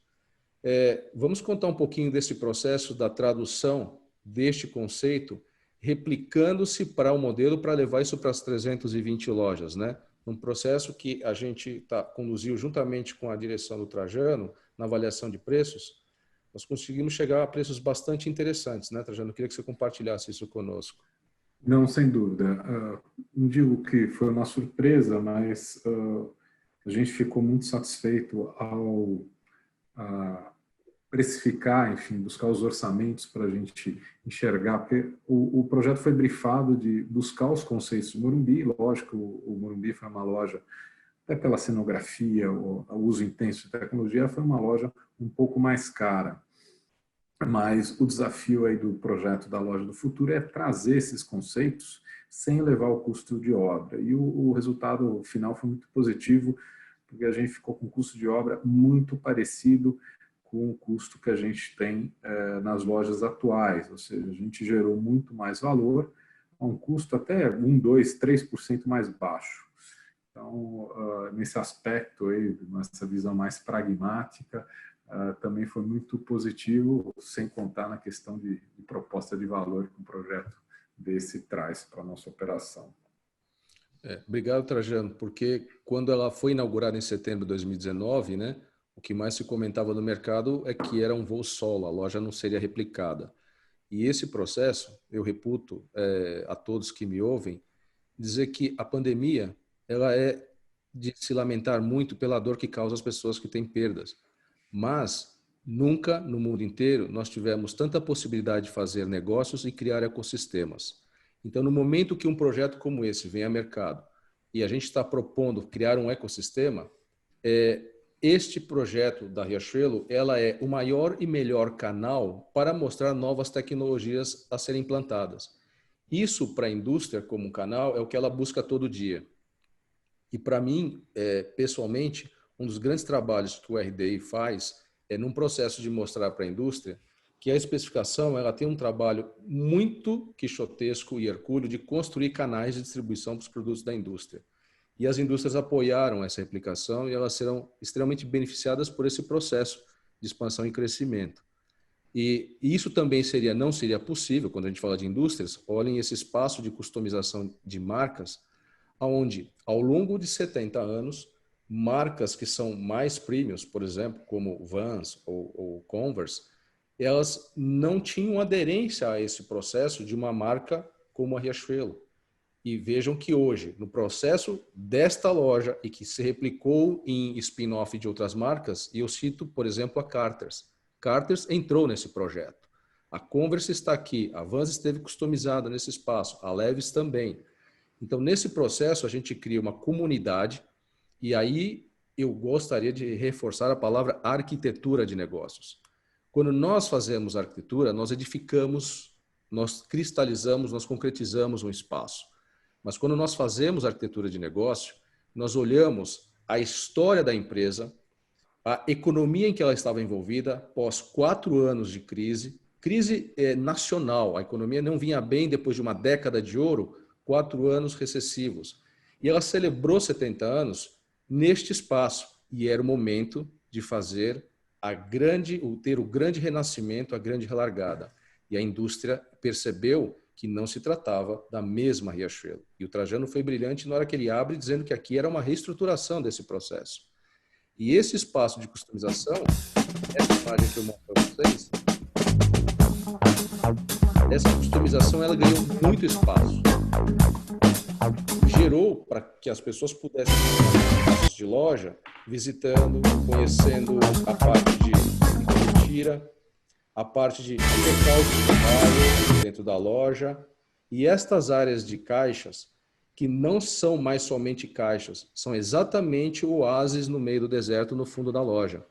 Vamos contar um pouquinho desse processo da tradução deste conceito, replicando-se para o modelo para levar isso para as 320 lojas, né? Um processo que a gente conduziu juntamente com a direção do Trajano, na avaliação de preços, nós conseguimos chegar a preços bastante interessantes, né, Trajano? Eu queria que você compartilhasse isso conosco. Não, sem dúvida. Não digo que foi uma surpresa, mas a gente ficou muito satisfeito ao precificar, enfim, buscar os orçamentos para a gente enxergar, porque o projeto foi brifado de buscar os conceitos do Morumbi. Lógico, o Morumbi foi uma loja, até pela cenografia, o uso intenso de tecnologia, foi uma loja um pouco mais cara. Mas o desafio aí do projeto da Loja do Futuro é trazer esses conceitos sem elevar o custo de obra. E o resultado final foi muito positivo, porque a gente ficou com um custo de obra muito parecido com o custo que a gente tem nas lojas atuais. Ou seja, a gente gerou muito mais valor a um custo até 1, 2, 3% mais baixo. Então, nesse aspecto aí, nessa visão mais pragmática, também foi muito positivo, sem contar na questão de proposta de valor que um projeto desse traz para a nossa operação. Obrigado, Trajano, porque quando ela foi inaugurada em setembro de 2019, né, o que mais se comentava no mercado é que era um voo solo, a loja não seria replicada. E esse processo, eu reputo a todos que me ouvem, dizer que a pandemia ela é de se lamentar muito pela dor que causa às pessoas que têm perdas. Mas nunca no mundo inteiro nós tivemos tanta possibilidade de fazer negócios e criar ecossistemas. Então, no momento que um projeto como esse vem ao mercado e a gente está propondo criar um ecossistema, este projeto da Riachuelo, ela é o maior e melhor canal para mostrar novas tecnologias a serem implantadas. Isso para a indústria como um canal é o que ela busca todo dia. E para mim, pessoalmente, um dos grandes trabalhos que o RDI faz é num processo de mostrar para a indústria que a especificação ela tem um trabalho muito quixotesco e hercúleo de construir canais de distribuição para os produtos da indústria. E as indústrias apoiaram essa replicação e elas serão extremamente beneficiadas por esse processo de expansão e crescimento. E isso também não seria possível, quando a gente fala de indústrias, olhem esse espaço de customização de marcas, onde, ao longo de 70 anos, marcas que são mais premiums, por exemplo, como Vans ou Converse, elas não tinham aderência a esse processo de uma marca como a Riachuelo. E vejam que hoje, no processo desta loja e que se replicou em spin-off de outras marcas, e eu cito, por exemplo, a Carter's. Carter's entrou nesse projeto. A Converse está aqui, a Vans esteve customizada nesse espaço, a Levi's também. Então, nesse processo, a gente cria uma comunidade. E aí eu gostaria de reforçar a palavra arquitetura de negócios. Quando nós fazemos arquitetura, nós edificamos, nós cristalizamos, nós concretizamos um espaço. Mas quando nós fazemos arquitetura de negócio, nós olhamos a história da empresa, a economia em que ela estava envolvida, após 4 anos de crise nacional. A economia não vinha bem depois de uma década de ouro, 4 anos recessivos. E ela celebrou 70 anos neste espaço, e era o momento de fazer ter o grande renascimento, a grande relargada. E a indústria percebeu que não se tratava da mesma Riachuelo. E o Trajano foi brilhante na hora que ele abre, dizendo que aqui era uma reestruturação desse processo. E esse espaço de customização, essa imagem que eu mostro para vocês, essa customização ela ganhou muito espaço. Gerou para que as pessoas pudessem ir de loja, visitando, conhecendo a parte de tira, a parte de local de trabalho dentro da loja. E estas áreas de caixas, que não são mais somente caixas, são exatamente oásis no meio do deserto, no fundo da loja,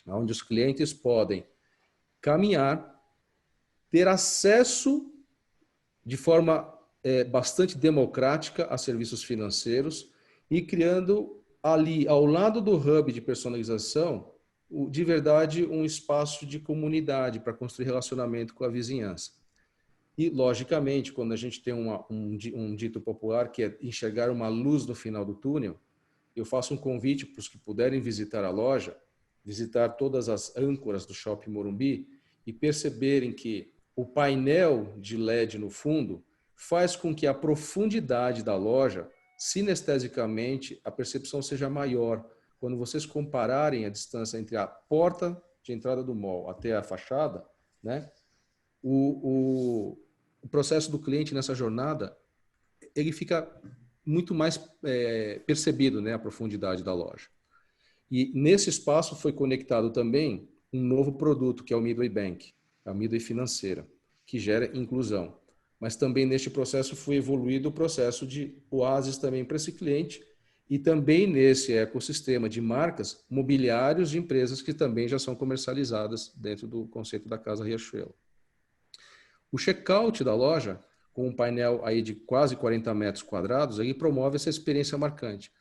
onde os clientes podem caminhar, ter acesso de forma bastante democrática a serviços financeiros e criando ali, ao lado do hub de personalização, de verdade, um espaço de comunidade para construir relacionamento com a vizinhança. E, logicamente, quando a gente tem um dito popular que é enxergar uma luz no final do túnel, eu faço um convite para os que puderem visitar a loja, visitar todas as âncoras do Shopping Morumbi e perceberem que o painel de LED no fundo faz com que a profundidade da loja, sinestesicamente, a percepção seja maior. Quando vocês compararem a distância entre a porta de entrada do mall até a fachada, né, o processo do cliente nessa jornada, ele fica muito mais percebido, né, a profundidade da loja. E nesse espaço foi conectado também um novo produto, que é o Midway Bank, a Midway Financeira, que gera inclusão. Mas também neste processo foi evoluído o processo de oásis também para esse cliente e também nesse ecossistema de marcas, mobiliários de empresas que também já são comercializadas dentro do conceito da Casa Riachuelo. O checkout da loja, com um painel aí de quase 40 metros quadrados, ele promove essa experiência marcante.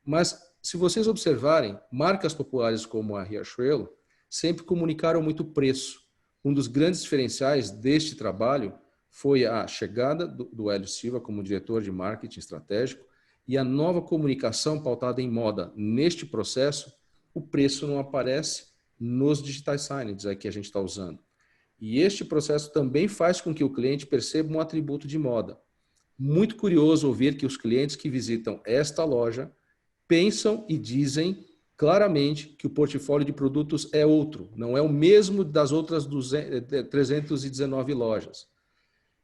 Mas, se vocês observarem, marcas populares como a Riachuelo sempre comunicaram muito preço. Um dos grandes diferenciais deste trabalho foi a chegada do Hélio Silva como diretor de marketing estratégico e a nova comunicação pautada em moda. Neste processo, o preço não aparece nos digital signage que a gente está usando. E este processo também faz com que o cliente perceba um atributo de moda. Muito curioso ouvir que os clientes que visitam esta loja pensam e dizem claramente que o portfólio de produtos é outro, não é o mesmo das outras 319 lojas.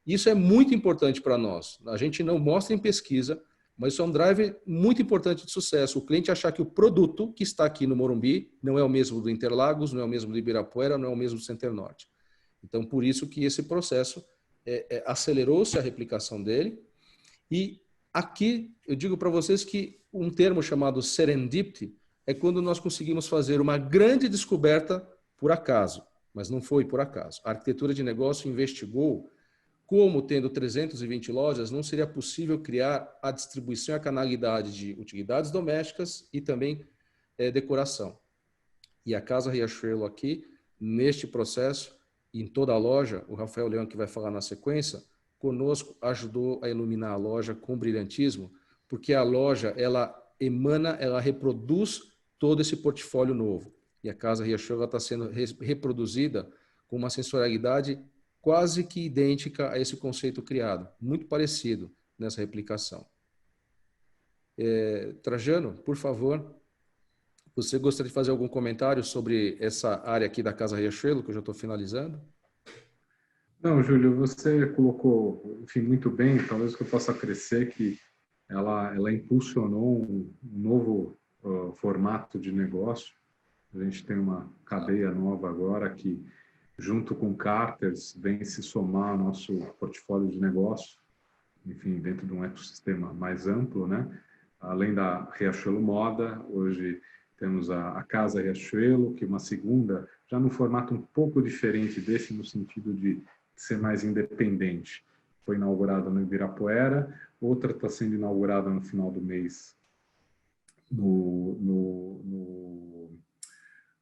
Isso é muito importante para nós. A gente não mostra em pesquisa, mas isso é um driver muito importante de sucesso. O cliente achar que o produto que está aqui no Morumbi não é o mesmo do Interlagos, não é o mesmo do Ibirapuera, não é o mesmo do Center Norte. Então, por isso que esse processo acelerou-se a replicação dele. E aqui eu digo para vocês que um termo chamado serendipity é quando nós conseguimos fazer uma grande descoberta por acaso, mas não foi por acaso. A arquitetura de negócio investigou como, tendo 320 lojas, não seria possível criar a distribuição e a canalidade de utilidades domésticas e também decoração. E a Casa Riachuelo aqui, neste processo, em toda a loja, o Rafael Leão, que vai falar na sequência, conosco ajudou a iluminar a loja com brilhantismo, porque a loja, ela emana, ela reproduz todo esse portfólio novo. E a Casa Riachuelo está sendo reproduzida com uma sensorialidade quase que idêntica a esse conceito criado, muito parecido nessa replicação. Trajano, por favor, você gostaria de fazer algum comentário sobre essa área aqui da Casa Riachuelo, que eu já estou finalizando? Não, Júlio, você colocou, enfim, muito bem, talvez que eu possa crescer, que ela impulsionou um novo formato de negócio. A gente tem uma cadeia nova agora que, junto com Carters, vem se somar ao nosso portfólio de negócio, enfim, dentro de um ecossistema mais amplo, né? Além da Riachuelo Moda, hoje temos a Casa Riachuelo, que é uma segunda, já num formato um pouco diferente desse, no sentido de ser mais independente. Foi inaugurada no Ibirapuera, outra está sendo inaugurada no final do mês no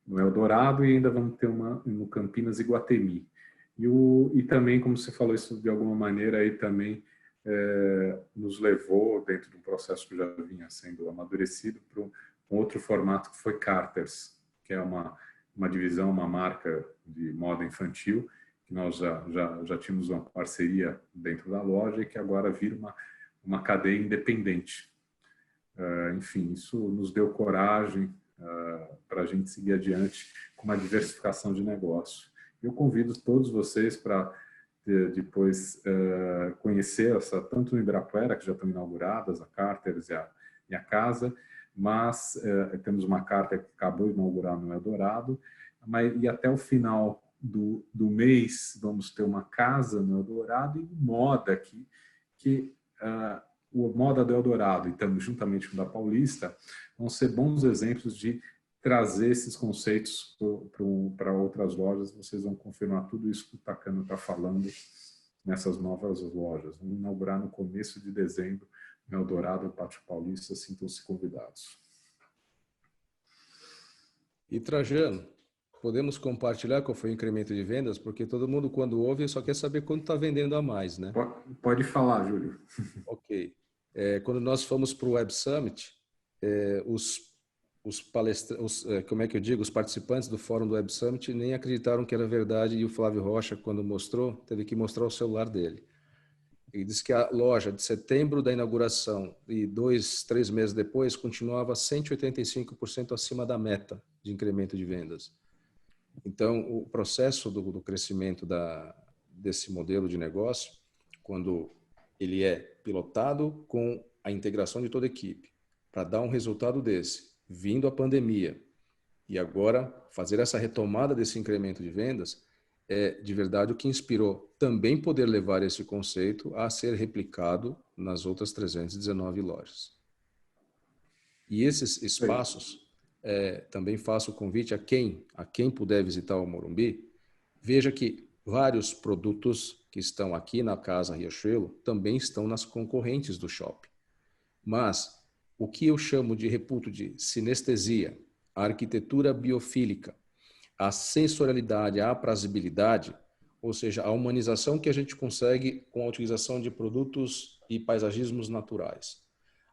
Eldorado, e ainda vamos ter uma no Campinas e Guatemi. E também, como você falou, isso de alguma maneira aí também nos levou, dentro de um processo que já vinha sendo amadurecido, para um outro formato que foi Carters, que é uma divisão, uma marca de moda infantil, que nós já tínhamos uma parceria dentro da loja e que agora vira uma cadeia independente. Enfim, isso nos deu coragem para a gente seguir adiante com uma diversificação de negócio. Eu convido todos vocês para depois conhecer tanto no Ibirapuera, que já estão inauguradas, a Carters e a Casa, mas temos uma carta que acabou de inaugurar no Eldorado, e até o final do mês vamos ter uma casa no Eldorado e moda aqui, que o Moda do Eldorado, e estamos juntamente com o da Paulista, vão ser bons exemplos de trazer esses conceitos para outras lojas. Vocês vão confirmar tudo isso que o Takano está falando nessas novas lojas. Vamos inaugurar no começo de dezembro no Eldorado, Pátio Paulista, sintam-se convidados. E Trajano, podemos compartilhar qual foi o incremento de vendas? Porque todo mundo, quando ouve, só quer saber quanto está vendendo a mais, né? Pode falar, Júlio. Ok. Quando nós fomos para o Web Summit, os palestrantes, como é que eu digo, os participantes do fórum do Web Summit nem acreditaram que era verdade, e o Flávio Rocha, quando mostrou, teve que mostrar o celular dele. Ele disse que a loja, de setembro da inauguração e 2, 3 meses depois, continuava 185% acima da meta de incremento de vendas. Então, o processo do crescimento desse modelo de negócio, quando ele é pilotado com a integração de toda a equipe, para dar um resultado desse, vindo a pandemia, e agora fazer essa retomada desse incremento de vendas, é de verdade o que inspirou também poder levar esse conceito a ser replicado nas outras 319 lojas. E esses espaços, também faço o convite a quem puder visitar o Morumbi, veja que vários produtos que estão aqui na Casa Riachuelo também estão nas concorrentes do shopping. Mas o que eu chamo de reputo de sinestesia, a arquitetura biofílica, a sensorialidade, a aprazabilidade, ou seja, a humanização que a gente consegue com a utilização de produtos e paisagismos naturais,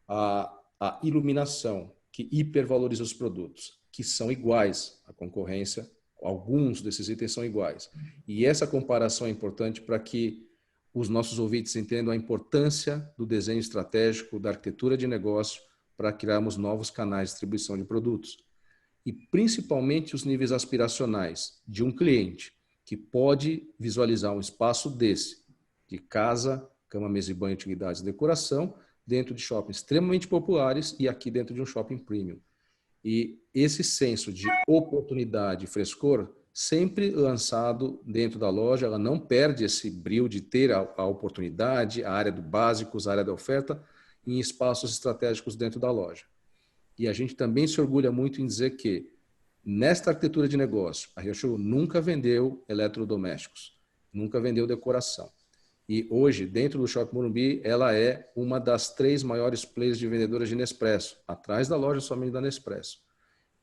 a iluminação que hipervaloriza os produtos, que são iguais à concorrência, alguns desses itens são iguais. E essa comparação é importante para que os nossos ouvintes entendam a importância do desenho estratégico, da arquitetura de negócio, para criarmos novos canais de distribuição de produtos. E principalmente os níveis aspiracionais de um cliente que pode visualizar um espaço desse, de casa, cama, mesa e banho, utilidades e decoração, dentro de shoppings extremamente populares e aqui dentro de um shopping premium. E esse senso de oportunidade e frescor, sempre lançado dentro da loja, ela não perde esse brilho de ter a oportunidade, a área do básicos, a área da oferta, em espaços estratégicos dentro da loja. E a gente também se orgulha muito em dizer que, nesta arquitetura de negócio, a Riachuelo nunca vendeu eletrodomésticos, nunca vendeu decoração. E hoje, dentro do Shopping Morumbi, ela é uma das 3 maiores players de vendedoras de Nespresso, atrás da loja somente da Nespresso.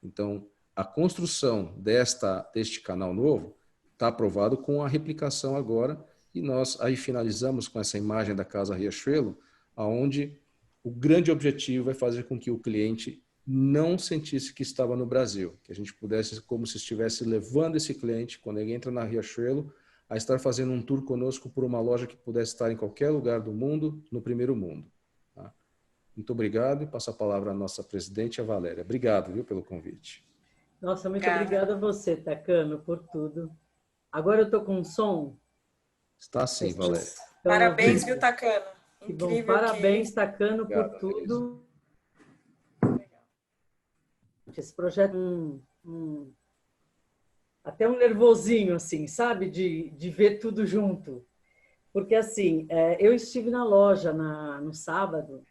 Então, a construção deste canal novo está aprovado com a replicação agora, e nós aí finalizamos com essa imagem da Casa Riachuelo, onde o grande objetivo é fazer com que o cliente não sentisse que estava no Brasil, que a gente pudesse, como se estivesse levando esse cliente, quando ele entra na Riachuelo, a estar fazendo um tour conosco por uma loja que pudesse estar em qualquer lugar do mundo, no primeiro mundo. Tá? Muito obrigado, e passo a palavra à nossa presidente, a Valéria. Obrigado, viu, pelo convite. Nossa, muito obrigada a você, Takano, por tudo. Agora eu estou com um som. Está sim, Valéria. Parabéns, viu, Takano? Que bom. Parabéns, Takano, por tudo. Esse projeto até um nervosinho, assim, sabe? De ver tudo junto. Porque, assim, eu estive na loja no sábado,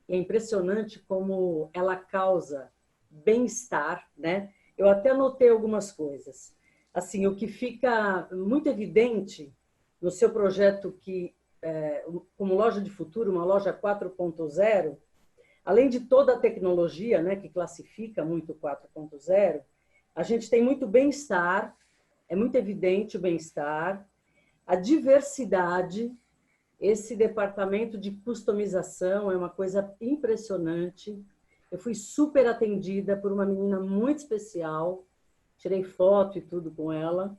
e é impressionante como ela causa bem-estar, né? Eu até anotei algumas coisas. Assim, o que fica muito evidente no seu projeto como loja de futuro, uma loja 4.0, além de toda a tecnologia, né, que classifica muito 4.0, a gente tem muito bem-estar, é muito evidente o bem-estar, a diversidade, esse departamento de customização é uma coisa impressionante. Eu fui super atendida por uma menina muito especial, tirei foto e tudo com ela.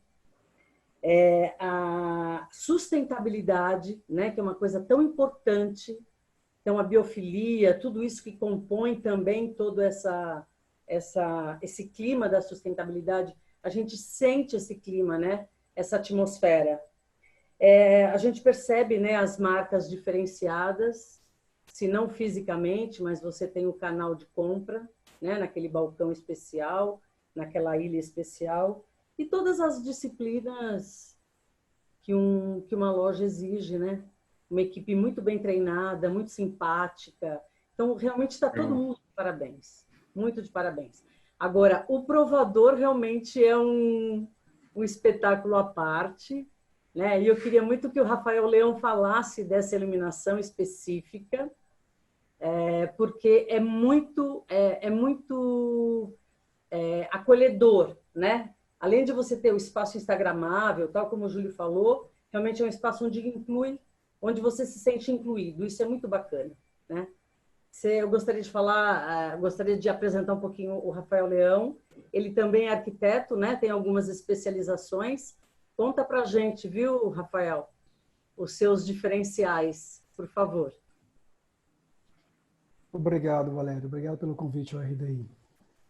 A sustentabilidade, né, que é uma coisa tão importante, então a biofilia, tudo isso que compõe também todo esse clima da sustentabilidade, a gente sente esse clima, né, essa atmosfera. A gente percebe, né, as marcas diferenciadas, se não fisicamente, mas você tem o canal de compra, né, naquele balcão especial, naquela ilha especial, e todas as disciplinas que uma loja exige, né? Uma equipe muito bem treinada, muito simpática. Então, realmente está todo mundo de parabéns. Muito de parabéns. Agora, o provador realmente é um espetáculo à parte, né? E eu queria muito que o Rafael Leão falasse dessa iluminação específica, porque é muito acolhedor, né? além de você ter o espaço instagramável, tal como o Júlio falou, realmente é um espaço onde inclui, onde você se sente incluído. Isso é muito bacana, né? Eu gostaria de falar, gostaria de apresentar um pouquinho o Rafael Leão. Ele também é arquiteto, né? Tem algumas especializações. Conta pra gente, viu, Rafael, os seus diferenciais, por favor. Obrigado, Valério. Obrigado pelo convite ao RDI.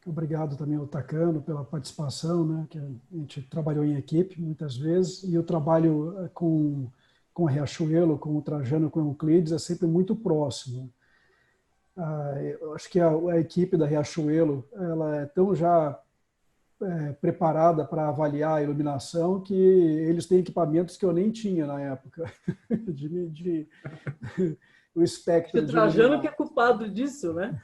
Obrigado também ao Takano pela participação, né? Que a gente trabalhou em equipe muitas vezes, e o trabalho com a Riachuelo, com o Trajano, com o Euclides é sempre muito próximo. Eu acho que a equipe da Riachuelo, ela é tão já preparada para avaliar a iluminação que eles têm equipamentos que eu nem tinha na época o espectro. O Trajano que é culpado disso, né?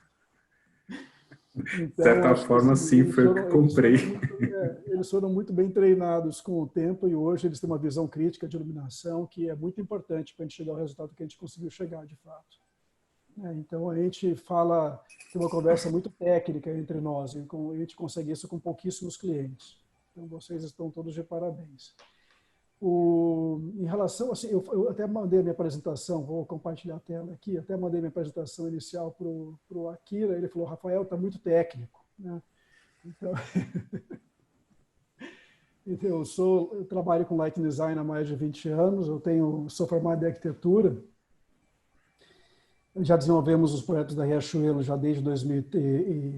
Então, de certa forma, sim, foi o que comprei. Eles foram muito bem treinados com o tempo e hoje eles têm uma visão crítica de iluminação que é muito importante para a gente chegar ao resultado que a gente conseguiu chegar, de fato. Então, a gente tem uma conversa muito técnica entre nós, e a gente consegue isso com pouquíssimos clientes. Então, vocês estão todos de parabéns. Em relação, assim, eu até mandei a minha apresentação, vou compartilhar a tela aqui, até mandei minha apresentação inicial para o Akira, ele falou, Rafael, está muito técnico, né? Então, eu trabalho com Lighting Design há mais de 20 anos, sou formado em arquitetura, já desenvolvemos os projetos da Riachuelo já desde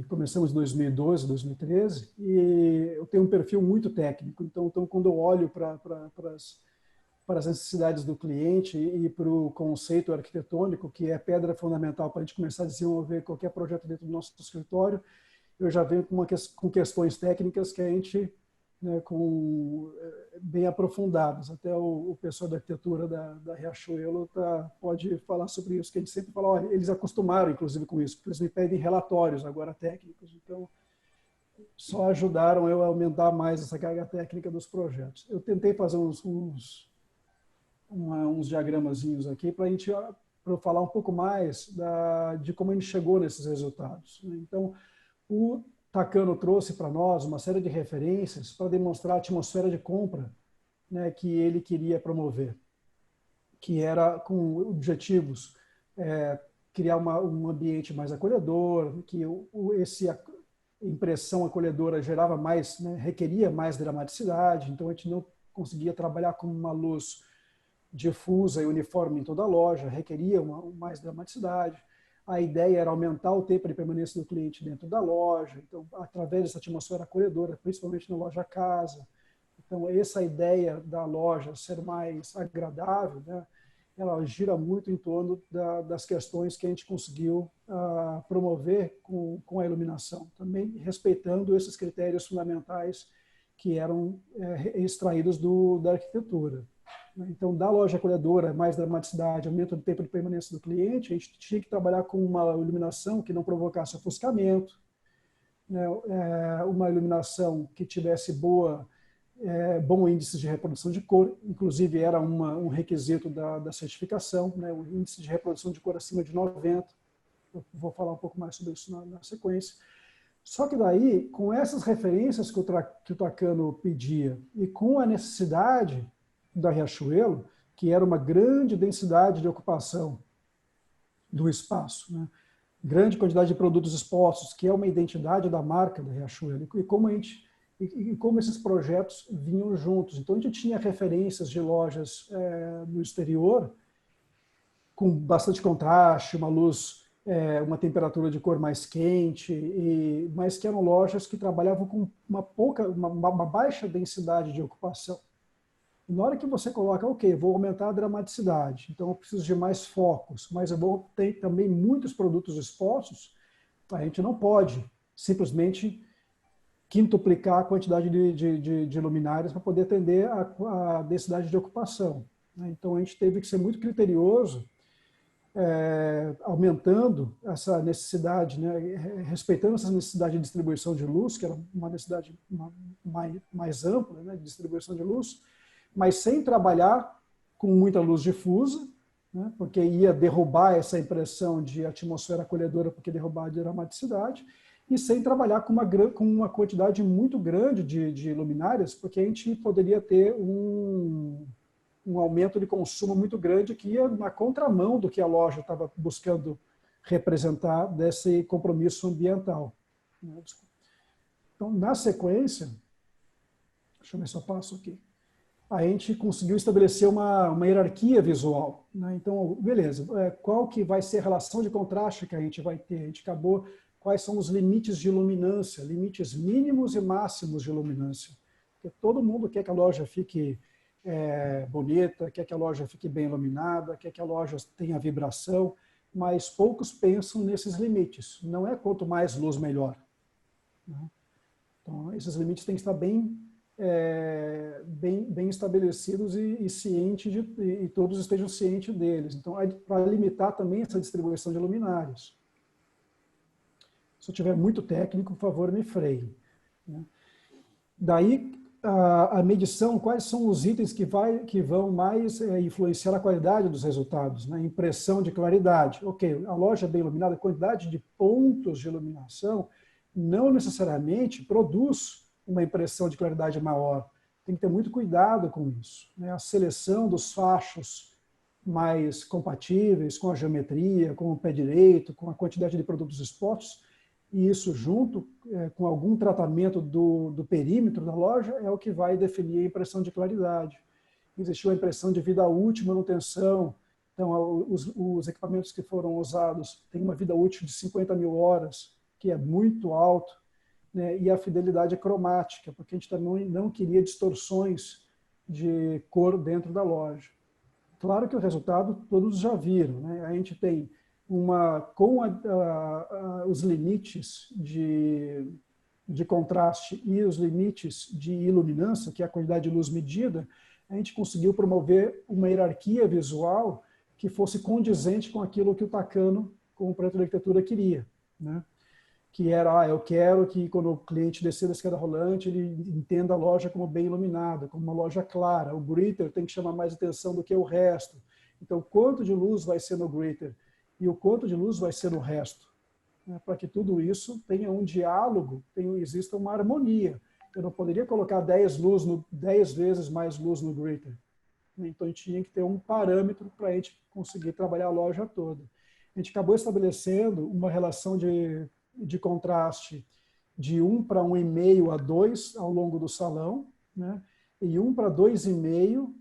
começamos em 2012, 2013, e eu tenho um perfil muito técnico. Então quando eu olho para as necessidades do cliente e para o conceito arquitetônico, que é pedra fundamental para a gente começar a desenvolver qualquer projeto dentro do nosso escritório, eu já venho com questões técnicas que a gente, né, bem aprofundadas. Até o pessoal da arquitetura da Riachuelo pode falar sobre isso, que a gente sempre fala, olha, eles acostumaram, inclusive, com isso, porque eles me pedem relatórios agora técnicos, então só ajudaram eu a aumentar mais essa carga técnica dos projetos. Eu tentei fazer uns diagramazinhos aqui para eu falar um pouco mais de como a gente chegou nesses resultados. Então, o Takano trouxe para nós uma série de referências para demonstrar a atmosfera de compra, né, que ele queria promover, que era com objetivos criar um ambiente mais acolhedor, que essa impressão acolhedora gerava mais, né, requeria mais dramaticidade, então a gente não conseguia trabalhar com uma luz difusa e uniforme em toda a loja, requeria mais dramaticidade. A ideia era aumentar o tempo de permanência do cliente dentro da loja, então, através dessa atmosfera acolhedora, principalmente na loja casa. Então, essa ideia da loja ser mais agradável, né, ela gira muito em torno das questões que a gente conseguiu promover com a iluminação, também respeitando esses critérios fundamentais que eram extraídos da arquitetura. Então, da loja acolhedora, mais dramaticidade, aumento do tempo de permanência do cliente, a gente tinha que trabalhar com uma iluminação que não provocasse ofuscamento, né? Uma iluminação que tivesse bom índice de reprodução de cor, inclusive era um requisito da certificação, né? O índice de reprodução de cor acima de 90. Eu vou falar um pouco mais sobre isso na sequência. Só que daí, com essas referências que o Takano pedia e com a necessidade da Riachuelo, que era uma grande densidade de ocupação do espaço, né? Grande quantidade de produtos expostos, que é uma identidade da marca da Riachuelo, e como esses projetos vinham juntos. Então, a gente tinha referências de lojas no exterior, com bastante contraste, uma luz, uma temperatura de cor mais quente, mas que eram lojas que trabalhavam com uma baixa densidade de ocupação. E na hora que você coloca, ok, vou aumentar a dramaticidade, então eu preciso de mais focos, mas eu vou ter também muitos produtos expostos, a gente não pode simplesmente quintuplicar a quantidade de luminárias para poder atender a densidade de ocupação. Então a gente teve que ser muito criterioso, aumentando essa necessidade, né, respeitando essa necessidade de distribuição de luz, que era uma necessidade mais ampla, né, de distribuição de luz, mas sem trabalhar com muita luz difusa, né, porque ia derrubar essa impressão de atmosfera acolhedora, porque derrubar a dramaticidade, e sem trabalhar com uma quantidade muito grande de luminárias, porque a gente poderia ter um aumento de consumo muito grande que ia na contramão do que a loja estava buscando representar desse compromisso ambiental. Então, na sequência, deixa eu ver se eu passo aqui, a gente conseguiu estabelecer uma hierarquia visual, né? Então, beleza, qual que vai ser a relação de contraste que a gente vai ter? A gente acabou, quais são os limites de luminância, limites mínimos e máximos de luminância. Porque todo mundo quer que a loja fique bonita, quer que a loja fique bem iluminada, quer que a loja tenha vibração, mas poucos pensam nesses limites. Não é quanto mais luz, melhor, né? Então, esses limites têm que estar bem estabelecidos e todos estejam cientes deles. Então, para limitar também essa distribuição de luminárias. Se eu tiver muito técnico, por favor, me freie, né? Daí, a medição, quais são os itens que vão mais influenciar a qualidade dos resultados, né? Impressão de claridade. Ok, a loja bem iluminada, a quantidade de pontos de iluminação não necessariamente produz uma impressão de claridade maior. Tem que ter muito cuidado com isso, né? A seleção dos fachos mais compatíveis com a geometria, com o pé direito, com a quantidade de produtos expostos, e isso junto com algum tratamento do perímetro da loja é o que vai definir a impressão de claridade. Existiu a impressão de vida útil, manutenção. Então, os equipamentos que foram usados têm uma vida útil de 50 mil horas, que é muito alto, né? E a fidelidade cromática, porque a gente também não queria distorções de cor dentro da loja. Claro que o resultado todos já viram, né? A gente tem com os limites de contraste e os limites de iluminância, que é a quantidade de luz medida, a gente conseguiu promover uma hierarquia visual que fosse condizente com aquilo que o Takano, como projeto de arquitetura, queria, né? Que era, eu quero que quando o cliente descer da escada rolante, ele entenda a loja como bem iluminada, como uma loja clara. O greeter tem que chamar mais atenção do que o resto. Então, quanto de luz vai ser no greeter? E o quanto de luz vai ser no resto, né? Para que tudo isso tenha um diálogo, exista uma harmonia. Eu não poderia colocar 10 vezes mais luz no greeter. Então, a gente tinha que ter um parâmetro para a gente conseguir trabalhar a loja toda. A gente acabou estabelecendo uma relação de contraste de 1 para 1,5 a 2 ao longo do salão, né? E 1 para 2,5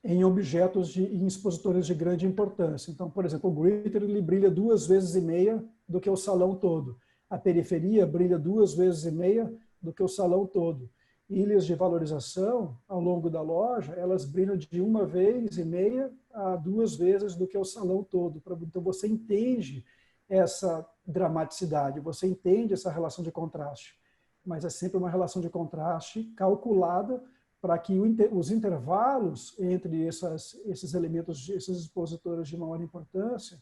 em objetos em expositores de grande importância. Então, por exemplo, o greeter ele brilha 2,5 vezes do que o salão todo. A periferia brilha 2,5 vezes do que o salão todo. Ilhas de valorização, ao longo da loja, elas brilham de 1,5 vezes a 2 vezes do que o salão todo. Então, você entende essa dramaticidade, você entende essa relação de contraste. Mas é sempre uma relação de contraste calculada para que os intervalos entre esses elementos, esses expositores de maior importância,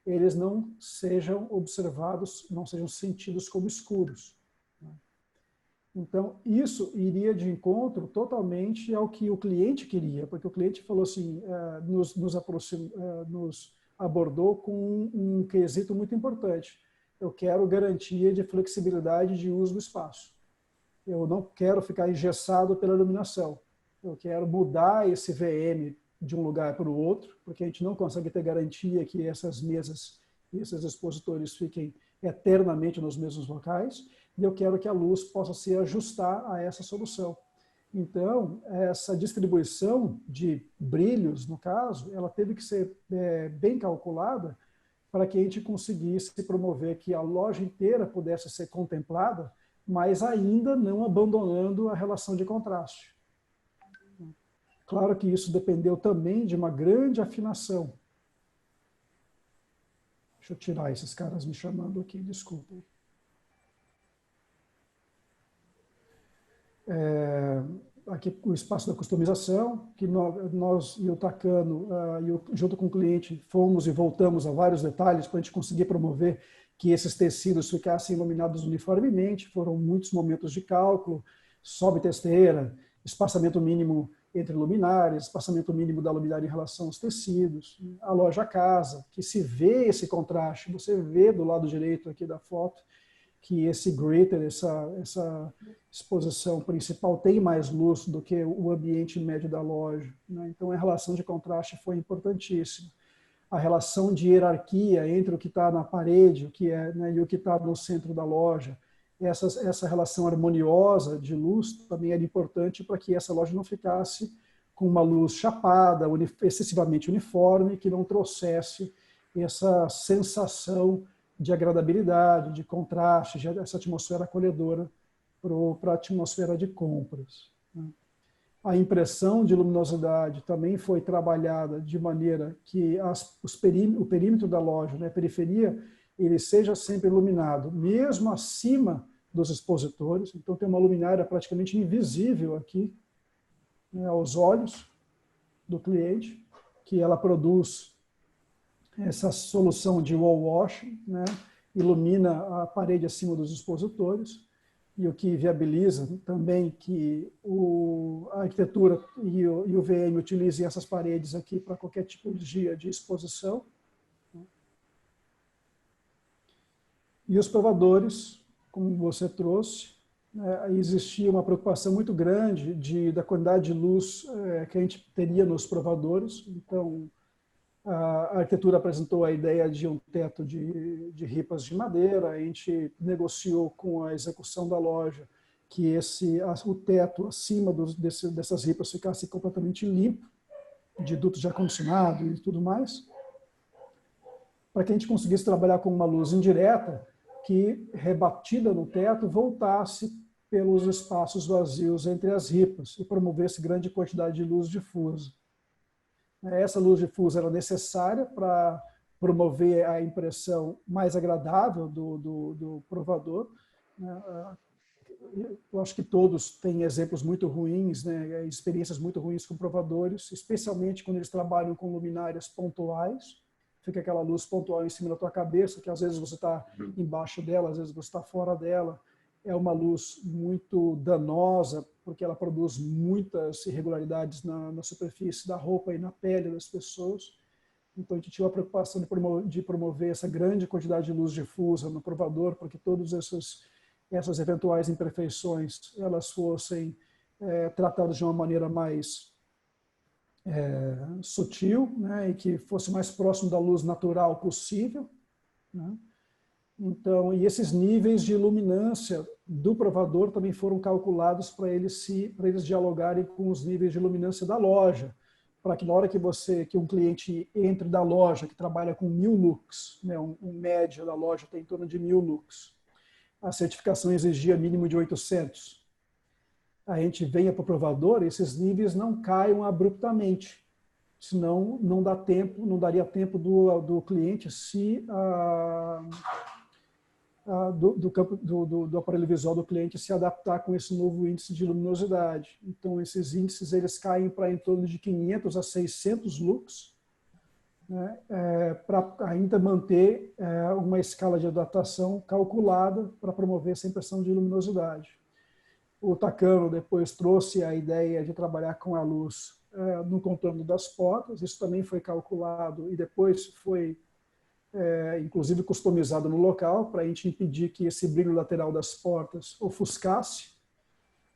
eles não sejam observados, não sejam sentidos como escuros. Então, isso iria de encontro totalmente ao que o cliente queria, porque o cliente falou assim, nos abordou com um quesito muito importante. Eu quero garantia de flexibilidade de uso do espaço. Eu não quero ficar engessado pela iluminação. Eu quero mudar esse VM de um lugar para o outro, porque a gente não consegue ter garantia que essas mesas e esses expositores fiquem eternamente nos mesmos locais, e eu quero que a luz possa se ajustar a essa solução. Então, essa distribuição de brilhos, no caso, ela teve que ser bem calculada para que a gente conseguisse promover que a loja inteira pudesse ser contemplada, mas ainda não abandonando a relação de contraste. Claro que isso dependeu também de uma grande afinação. Deixa eu tirar esses caras me chamando aqui, desculpem. Aqui o espaço da customização, que nós e o Takano, junto com o cliente, fomos e voltamos a vários detalhes para a gente conseguir promover que esses tecidos ficassem iluminados uniformemente. Foram muitos momentos de cálculo, sobe testeira, espaçamento mínimo entre luminárias, espaçamento mínimo da luminária em relação aos tecidos, a loja casa, que se vê esse contraste, você vê do lado direito aqui da foto, que esse greater, essa exposição principal tem mais luz do que o ambiente médio da loja, né? Então a relação de contraste foi importantíssima. A relação de hierarquia entre o que está na parede, né, e o que está no centro da loja, essa relação harmoniosa de luz também era importante para que essa loja não ficasse com uma luz chapada, excessivamente uniforme, que não trouxesse essa sensação de agradabilidade, de contraste, essa atmosfera acolhedora para a atmosfera de compras, né? A impressão de luminosidade também foi trabalhada de maneira que o perímetro da loja, né, a periferia, ele seja sempre iluminado, mesmo acima dos expositores. Então tem uma luminária praticamente invisível aqui, né, aos olhos do cliente, que ela produz essa solução de wall wash, né, ilumina a parede acima dos expositores, e o que viabiliza também que a arquitetura e o VM utilizem essas paredes aqui para qualquer tipologia de exposição. E os provadores, como você trouxe, existia uma preocupação muito grande da quantidade de luz que a gente teria nos provadores. Então, a arquitetura apresentou a ideia de um teto de ripas de madeira. A gente negociou com a execução da loja que o teto acima dessas ripas ficasse completamente limpo, de dutos de ar-condicionado e tudo mais, para que a gente conseguisse trabalhar com uma luz indireta que, rebatida no teto, voltasse pelos espaços vazios entre as ripas e promovesse grande quantidade de luz difusa. Essa luz difusa era necessária para promover a impressão mais agradável do provador. Eu acho que todos têm exemplos muito ruins, né, experiências muito ruins com provadores, especialmente quando eles trabalham com luminárias pontuais. Fica aquela luz pontual em cima da tua cabeça, que às vezes você está embaixo dela, às vezes você está fora dela. É uma luz muito danosa, porque ela produz muitas irregularidades na superfície da roupa e na pele das pessoas. Então, a gente tinha a preocupação de promover essa grande quantidade de luz difusa no provador, para que todas essas eventuais imperfeições elas fossem tratadas de uma maneira mais sutil, né, e que fosse mais próximo da luz natural possível, né? Então, e esses níveis de luminância do provador também foram calculados para eles dialogarem com os níveis de luminância da loja, para que na hora que um cliente entre da loja, que trabalha com 1000 lux, né, um médio da loja tem em torno de 1000 lux, a certificação exigia mínimo de 800. A gente venha para o provador, esses níveis não caiam abruptamente, senão não daria tempo do cliente do aparelho visual do cliente se adaptar com esse novo índice de luminosidade. Então, esses índices eles caem para em torno de 500 a 600 lux, né, para ainda manter uma escala de adaptação calculada para promover essa impressão de luminosidade. O Takano depois trouxe a ideia de trabalhar com a luz no contorno das portas. Isso também foi calculado e depois foi inclusive customizado no local, para a gente impedir que esse brilho lateral das portas ofuscasse.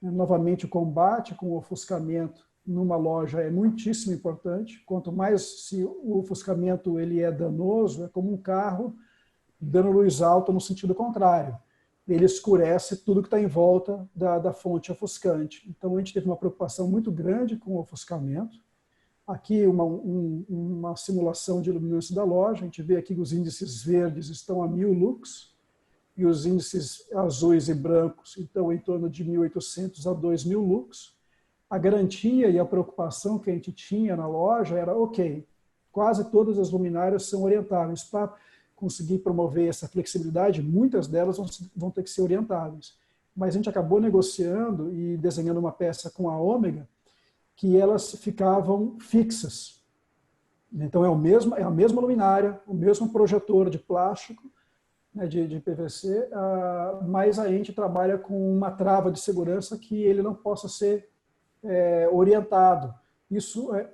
Novamente, o combate com o ofuscamento numa loja é muitíssimo importante. Quanto mais se o ofuscamento ele é danoso, é como um carro dando luz alta no sentido contrário. Ele escurece tudo que está em volta da fonte ofuscante. Então, a gente teve uma preocupação muito grande com o ofuscamento. Aqui uma simulação de luminância da loja. A gente vê aqui que os índices verdes estão a 1000 lux e os índices azuis e brancos estão em torno de 1800 a 2000 lux. A garantia e a preocupação que a gente tinha na loja era, ok, quase todas as luminárias são orientáveis. Para conseguir promover essa flexibilidade, muitas delas vão ter que ser orientáveis. Mas a gente acabou negociando e desenhando uma peça com a Ômega, que elas ficavam fixas. Então, é a mesma luminária, o mesmo projetor de plástico, né, de PVC, mas a gente trabalha com uma trava de segurança que ele não possa ser orientado.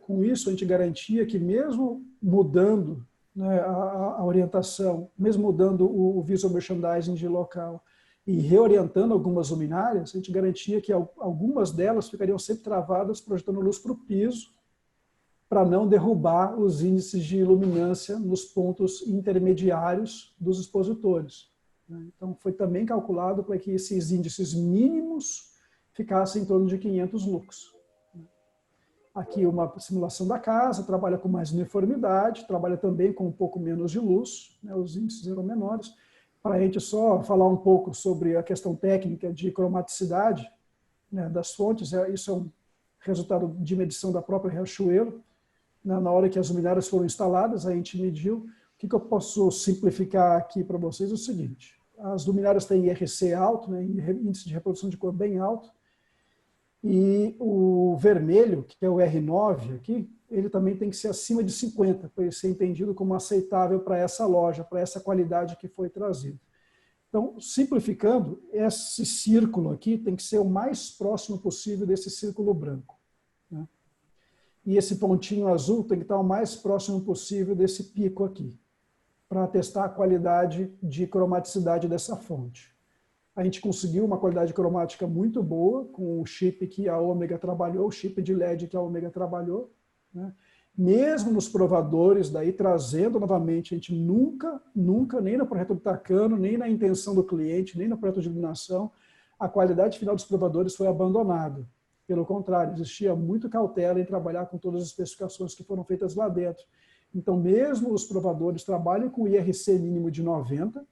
Com isso, a gente garantia que mesmo mudando, né, a orientação, mesmo mudando o visual merchandising de local, e reorientando algumas luminárias, a gente garantia que algumas delas ficariam sempre travadas, projetando luz para o piso, para não derrubar os índices de iluminância nos pontos intermediários dos expositores. Então, foi também calculado para que esses índices mínimos ficassem em torno de 500 lux. Aqui uma simulação da casa, trabalha com mais uniformidade, trabalha também com um pouco menos de luz, né, os índices eram menores. Para a gente só falar um pouco sobre a questão técnica de cromaticidade, né, das fontes, isso é um resultado de medição da própria Riachuelo. Na hora que as luminárias foram instaladas, a gente mediu. O que eu posso simplificar aqui para vocês é o seguinte: as luminárias têm IRC alto, né, índice de reprodução de cor bem alto, e o vermelho, que é o R9 aqui, ele também tem que ser acima de 50, para ele ser entendido como aceitável para essa loja, para essa qualidade que foi trazida. Então, simplificando, esse círculo aqui tem que ser o mais próximo possível desse círculo branco, né? E esse pontinho azul tem que estar o mais próximo possível desse pico aqui, para testar a qualidade de cromaticidade dessa fonte. A gente conseguiu uma qualidade cromática muito boa com o chip que a Ômega trabalhou, o chip de LED que a Ômega trabalhou, né? Mesmo nos provadores, daí trazendo novamente, a gente nunca, nem no projeto do Takano, nem na intenção do cliente, nem no projeto de iluminação, a qualidade final dos provadores foi abandonada. Pelo contrário, existia muito cautela em trabalhar com todas as especificações que foram feitas lá dentro. Então, mesmo os provadores trabalham com IRC mínimo de 90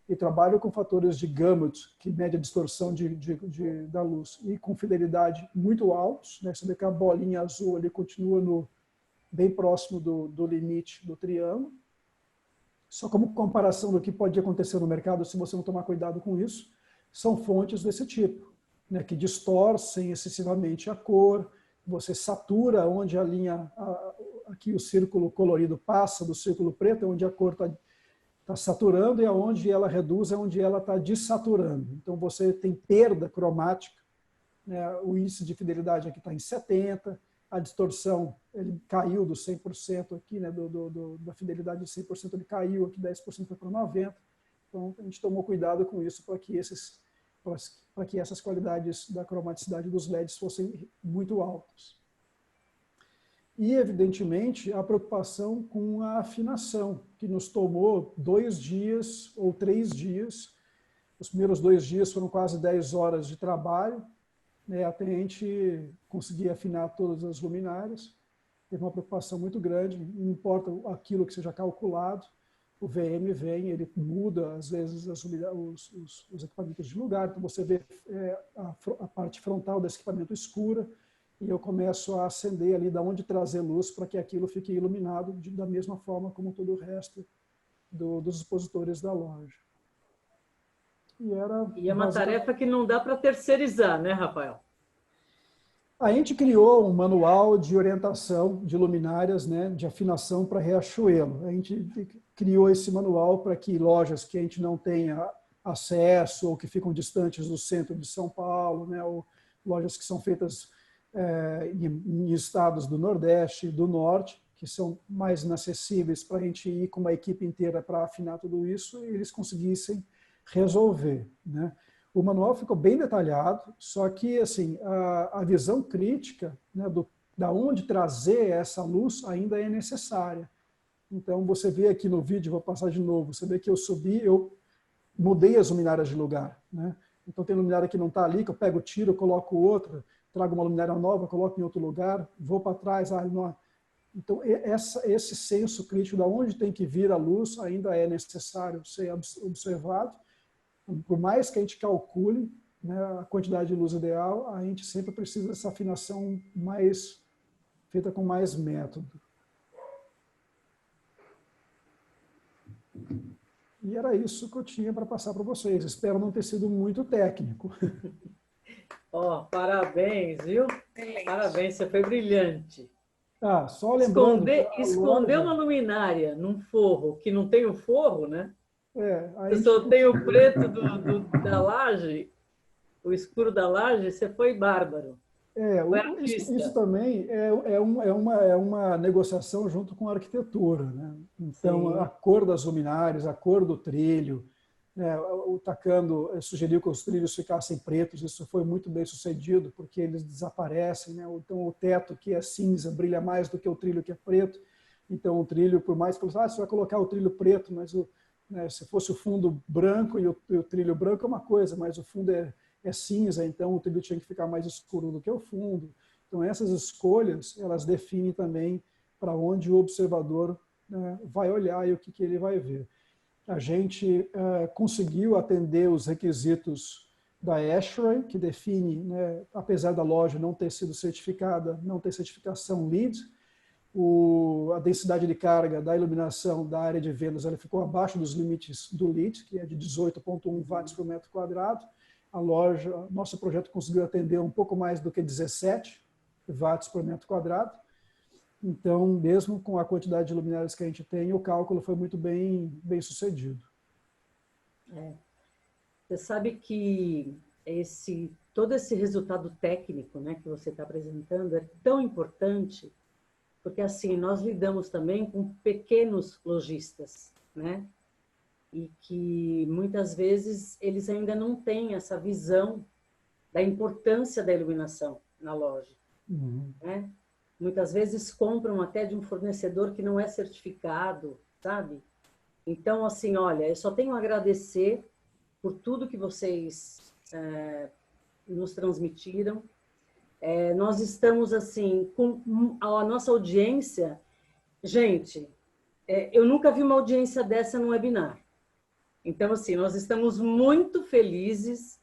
e trabalham com fatores de Gamut, que mede a distorção da luz, e com fidelidade muito altos, né? Você vê que a bolinha azul ali continua bem próximo do limite do triângulo. Só como comparação do que pode acontecer no mercado se você não tomar cuidado com isso, são fontes desse tipo, né, que distorcem excessivamente a cor, você satura onde a linha, aqui o círculo colorido passa do círculo preto, onde a cor está saturando, e aonde ela reduz é onde ela está desaturando. Então você tem perda cromática, né, o índice de fidelidade aqui está em 70%, a distorção ele caiu do 100% aqui, né, da fidelidade de 100%, ele caiu aqui 10% foi para 90%. Então a gente tomou cuidado com isso para que essas qualidades da cromaticidade dos LEDs fossem muito altas. E, evidentemente, a preocupação com a afinação, que nos tomou 2 dias ou 3 dias. Os primeiros 2 dias foram quase 10 horas de trabalho, né, até a gente conseguir afinar todas as luminárias. Teve uma preocupação muito grande, não importa aquilo que seja calculado, o VM vem, ele muda, às vezes, os equipamentos de lugar, então você vê a parte frontal desse equipamento escura, e eu começo a acender ali, da onde trazer luz, para que aquilo fique iluminado da mesma forma como todo o resto dos expositores da loja. E é uma tarefa que não dá para terceirizar, né, Rafael? A gente criou um manual de orientação de luminárias, né, de afinação para Riachuelo. A gente criou esse manual para que lojas que a gente não tenha acesso ou que ficam distantes do centro de São Paulo, né, ou lojas que são feitas em estados do Nordeste e do Norte, que são mais inacessíveis para a gente ir com uma equipe inteira para afinar tudo isso, e eles conseguissem resolver, né? O manual ficou bem detalhado, só que assim, a visão crítica, né, da onde trazer essa luz ainda é necessária. Então, você vê aqui no vídeo, vou passar de novo, você vê que eu mudei as luminárias de lugar, né? Então, tem luminária que não está ali, que eu pego, tiro, coloco outra, trago uma luminária nova, coloco em outro lugar, vou para trás. Não. Então, esse senso crítico de onde tem que vir a luz ainda é necessário ser observado. Por mais que a gente calcule, né, a quantidade de luz ideal, a gente sempre precisa dessa afinação feita com mais método. E era isso que eu tinha para passar para vocês. Espero não ter sido muito técnico. Parabéns, viu? Excelente. Parabéns, você foi brilhante. Só lembrando... Esconder uma luminária num forro, que não tem o forro, né? Você só tem o preto da laje, o escuro da laje, você foi bárbaro. Isso também é uma negociação junto com a arquitetura, né? Então, sim, a cor das luminárias, a cor do trilho, O Takano sugeriu que os trilhos ficassem pretos, isso foi muito bem sucedido, porque eles desaparecem, né? Então o teto que é cinza brilha mais do que o trilho que é preto. Então o trilho, por mais que você vai colocar o trilho preto, mas se fosse o fundo branco e o trilho branco é uma coisa, mas o fundo é cinza, então o trilho tinha que ficar mais escuro do que o fundo. Então essas escolhas, elas definem também para onde o observador vai olhar e o que ele vai ver. A gente conseguiu atender os requisitos da ASHRAE, que define, né, apesar da loja não ter sido certificada, não ter certificação LEED, a densidade de carga da iluminação da área de vendas ela ficou abaixo dos limites do LEED, que é de 18,1 watts por metro quadrado. Nosso projeto conseguiu atender um pouco mais do que 17 watts por metro quadrado. Então, mesmo com a quantidade de luminárias que a gente tem, o cálculo foi muito bem sucedido. Você sabe que todo esse resultado técnico, né, que você está apresentando é tão importante, porque assim, nós lidamos também com pequenos lojistas, né? E que muitas vezes eles ainda não têm essa visão da importância da iluminação na loja, né? Muitas vezes compram até de um fornecedor que não é certificado, sabe? Então, assim, olha, eu só tenho a agradecer por tudo que vocês nos transmitiram. Nós estamos, assim, com a nossa audiência... Gente, eu nunca vi uma audiência dessa no webinar. Então, assim, nós estamos muito felizes,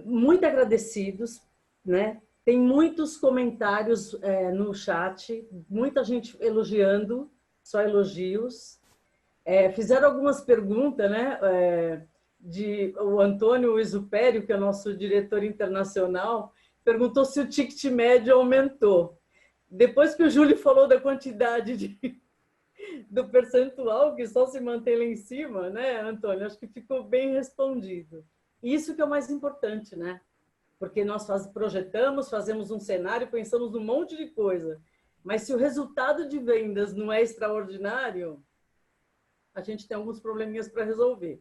muito agradecidos, né? Tem muitos comentários no chat, muita gente elogiando, só elogios. Fizeram algumas perguntas, né? O Antônio Isupério, que é o nosso diretor internacional, perguntou se o ticket médio aumentou. Depois que o Júlio falou da quantidade do percentual que só se mantém lá em cima, né, Antônio? Acho que ficou bem respondido. Isso que é o mais importante, né? Porque nós projetamos, fazemos um cenário, pensamos num monte de coisa. Mas se o resultado de vendas não é extraordinário, a gente tem alguns probleminhas para resolver.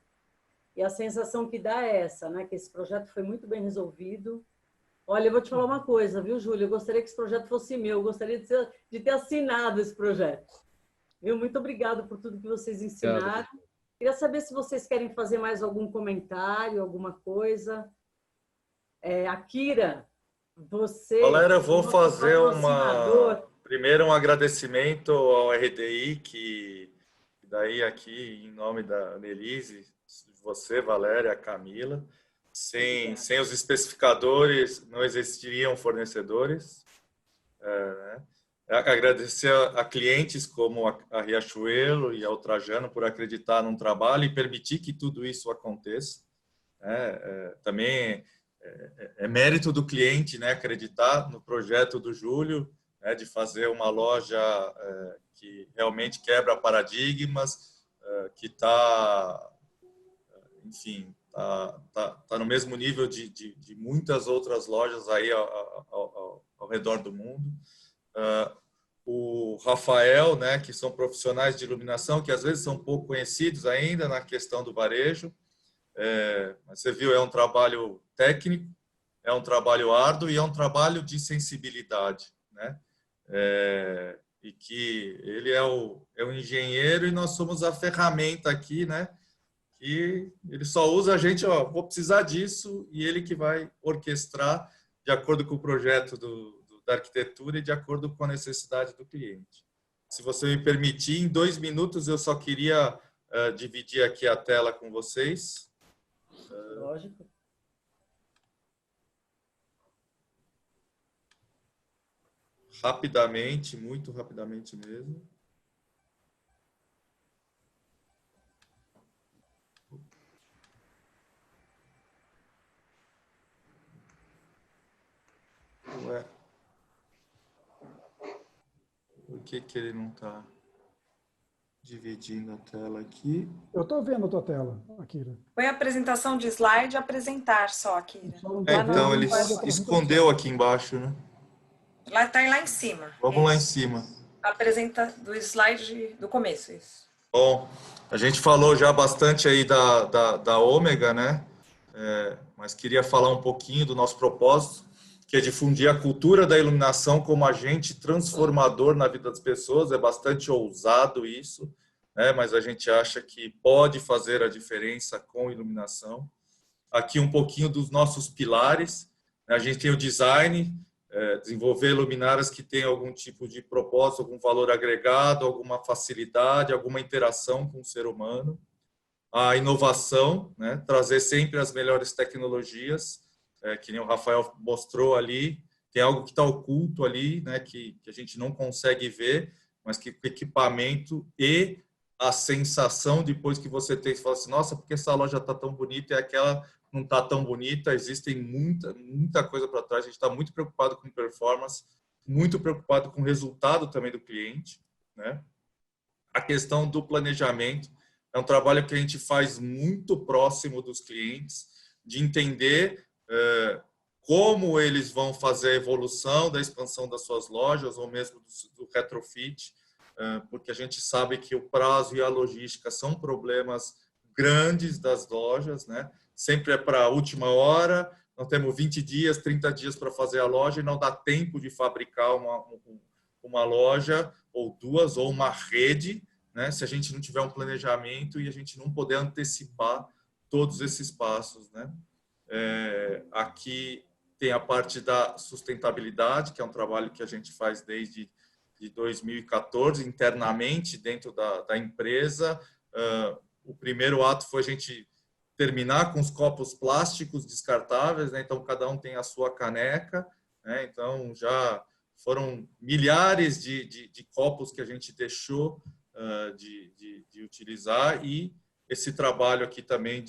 E a sensação que dá é essa, né? Que esse projeto foi muito bem resolvido. Olha, eu vou te falar uma coisa, viu, Júlio? Eu gostaria que esse projeto fosse meu. Eu gostaria de ter assinado esse projeto. Viu? Muito obrigado por tudo que vocês ensinaram. Queria saber se vocês querem fazer mais algum comentário, alguma coisa. Akira, você... Galera, eu vou fazer primeiro um agradecimento ao RDI, que daí aqui, em nome da Annelise, você, Valéria, Camila, sem os especificadores não existiriam fornecedores. Né? Agradecer a clientes como a Riachuelo e ao Trajano por acreditar num trabalho e permitir que tudo isso aconteça. Também é mérito do cliente, né, acreditar no projeto do Júlio, né, de fazer uma loja que realmente quebra paradigmas, que está, enfim, tá no mesmo nível de muitas outras lojas aí ao redor do mundo. O Rafael, né, que são profissionais de iluminação, que às vezes são pouco conhecidos ainda na questão do varejo. Você viu, é um trabalho técnico, é um trabalho árduo e é um trabalho de sensibilidade, né? E que ele é o engenheiro e nós somos a ferramenta aqui, né? Que ele só usa a gente, vou precisar disso, e ele que vai orquestrar de acordo com o projeto da arquitetura e de acordo com a necessidade do cliente. Se você me permitir, em 2 minutos eu só queria dividir aqui a tela com vocês. Lógico. Rapidamente, muito rapidamente mesmo. Ué. Por que ele não está dividindo a tela aqui? Eu estou vendo a tua tela, Akira. Foi a apresentação de slide apresentar só, Akira. Então, ele escondeu aqui embaixo, né? Está lá em cima. Vamos lá em cima. Apresenta do slide do começo, isso. Bom, a gente falou já bastante aí da Ômega, né? Mas queria falar um pouquinho do nosso propósito, que é difundir a cultura da iluminação como agente transformador na vida das pessoas. É bastante ousado isso, né? Mas a gente acha que pode fazer a diferença com iluminação. Aqui um pouquinho dos nossos pilares. A gente tem o design, desenvolver luminárias que tenham algum tipo de propósito, algum valor agregado, alguma facilidade, alguma interação com o ser humano. A inovação, né? Trazer sempre as melhores tecnologias, que nem o Rafael mostrou ali. Tem algo que está oculto ali, né? Que a gente não consegue ver, mas que o equipamento e a sensação depois que você tem, você fala assim, nossa, porque essa loja está tão bonita e aquela não está tão bonita, existem muita coisa para trás, a gente está muito preocupado com performance, muito preocupado com o resultado também do cliente, né? A questão do planejamento é um trabalho que a gente faz muito próximo dos clientes, de entender como eles vão fazer a evolução da expansão das suas lojas, ou mesmo do retrofit, porque a gente sabe que o prazo e a logística são problemas grandes das lojas, né? Sempre é para a última hora, nós temos 20 dias, 30 dias para fazer a loja e não dá tempo de fabricar uma loja, ou duas, ou uma rede, né? Se a gente não tiver um planejamento e a gente não puder antecipar todos esses passos, né? Aqui tem a parte da sustentabilidade, que é um trabalho que a gente faz desde 2014, internamente, dentro da empresa. O primeiro ato foi a gente terminar com os copos plásticos descartáveis, né? Então, cada um tem a sua caneca, né? Então, já foram milhares de copos que a gente deixou de utilizar, e esse trabalho aqui também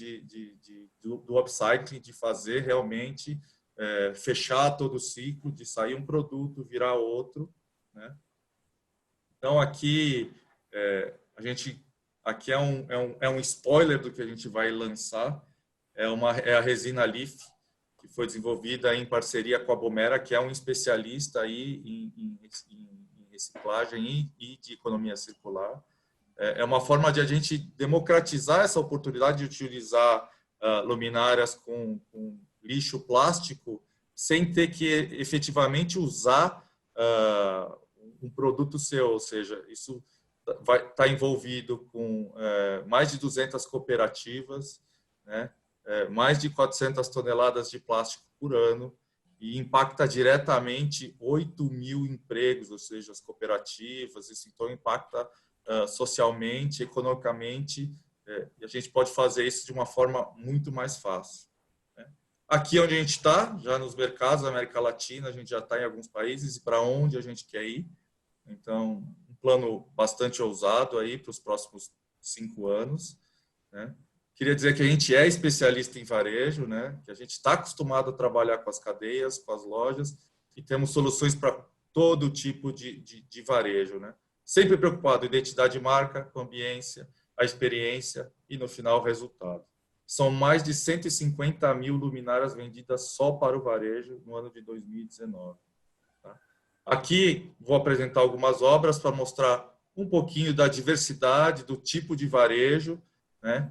do upcycling, de fazer realmente fechar todo o ciclo, de sair um produto, virar outro, né? Então, aqui aqui é um spoiler do que a gente vai lançar. É a resina Leaf, que foi desenvolvida em parceria com a Bomera, que é um especialista aí em reciclagem e de economia circular. É uma forma de a gente democratizar essa oportunidade de utilizar luminárias com lixo plástico sem ter que efetivamente usar um produto seu, ou seja, isso vai estar envolvido com mais de 200 cooperativas, né? Mais de 400 toneladas de plástico por ano, e impacta diretamente 8.000 empregos, ou seja, as cooperativas. Isso então impacta socialmente, economicamente, e a gente pode fazer isso de uma forma muito mais fácil, né? Aqui onde a gente está, já nos mercados da América Latina, a gente já está em alguns países, e para onde a gente quer ir. Então, um plano bastante ousado aí para os próximos 5 anos, né? Queria dizer que a gente é especialista em varejo, né? Que a gente está acostumado a trabalhar com as cadeias, com as lojas, e temos soluções para todo tipo de varejo, né? Sempre preocupado em identidade de marca, com a ambiência, a experiência e, no final, o resultado. São mais de 150.000 luminárias vendidas só para o varejo no ano de 2019. Aqui vou apresentar algumas obras para mostrar um pouquinho da diversidade, do tipo de varejo, né?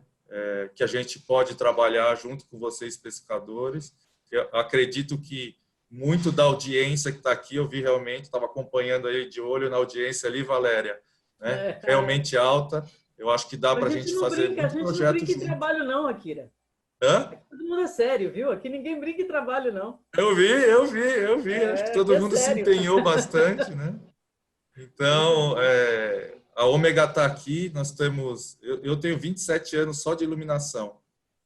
Que a gente pode trabalhar junto com vocês, pescadores. Eu acredito que muito da audiência que está aqui, eu vi realmente, estava acompanhando aí de olho na audiência ali, Valéria, né? Realmente alta. Eu acho que dá para a gente fazer muito projeto. A gente não brinca em trabalho não, Akira. Hã? Todo mundo é sério, viu? Aqui ninguém brinca em trabalho, não. Eu vi. Acho que todo mundo se empenhou bastante, né? Então, a Ômega está aqui. Nós temos... Eu tenho 27 anos só de iluminação,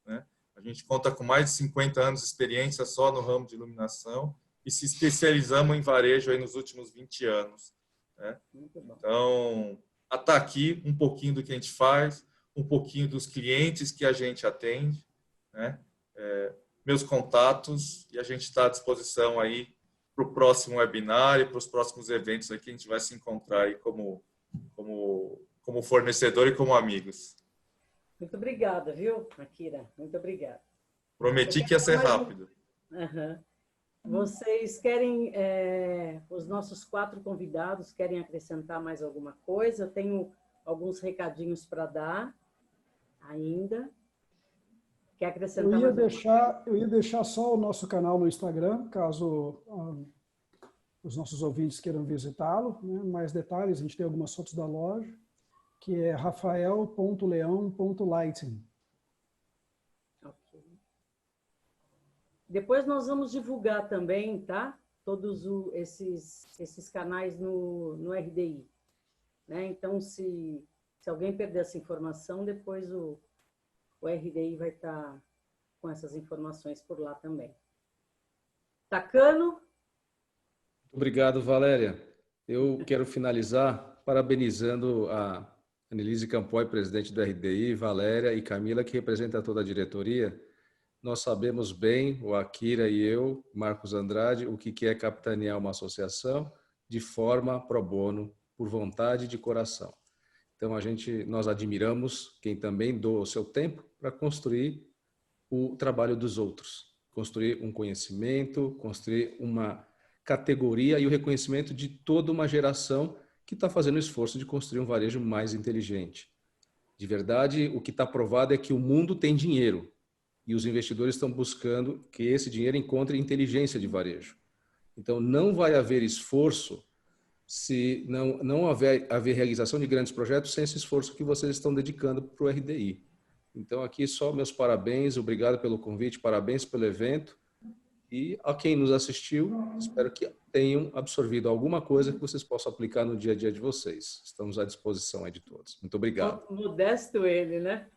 né? A gente conta com mais de 50 anos de experiência só no ramo de iluminação e se especializamos em varejo aí nos últimos 20 anos, né? Então, está aqui um pouquinho do que a gente faz, um pouquinho dos clientes que a gente atende, né? Meus contatos, e a gente está à disposição aí para o próximo webinar e para os próximos eventos aqui. A gente vai se encontrar aí como fornecedor e como amigos. Muito obrigada, viu, Akira? Muito obrigada. Prometi que ia ser rápido. Uhum. Vocês querem, os nossos 4 convidados querem acrescentar mais alguma coisa? Eu tenho alguns recadinhos para dar ainda. Quer acrescentar eu ia deixar só o nosso canal no Instagram, caso os nossos ouvintes queiram visitá-lo, né? Mais detalhes, a gente tem algumas fotos da loja, que é rafael.leão.lighting. Ok. Depois nós vamos divulgar também, tá? Todos esses canais no RDI. Né? Então, se alguém perder essa informação, depois o RDI vai estar com essas informações por lá também. Takano? Obrigado, Valéria. Eu quero finalizar parabenizando a Annelise Campoy, presidente do RDI, Valéria e Camila, que representa toda a diretoria. Nós sabemos bem, o Akira e eu, Marcos Andrade, o que é capitanear uma associação de forma pro bono, por vontade de coração. Então, nós admiramos quem também doa o seu tempo para construir o trabalho dos outros, construir um conhecimento, construir uma categoria e o reconhecimento de toda uma geração que está fazendo o esforço de construir um varejo mais inteligente. De verdade, o que está provado é que o mundo tem dinheiro e os investidores estão buscando que esse dinheiro encontre inteligência de varejo. Então, não vai haver esforço se não haver realização de grandes projetos sem esse esforço que vocês estão dedicando para o RDI. Então, aqui só meus parabéns, obrigado pelo convite, parabéns pelo evento. E a quem nos assistiu, espero que tenham absorvido alguma coisa que vocês possam aplicar no dia a dia de vocês. Estamos à disposição aí de todos. Muito obrigado. Modesto ele, né?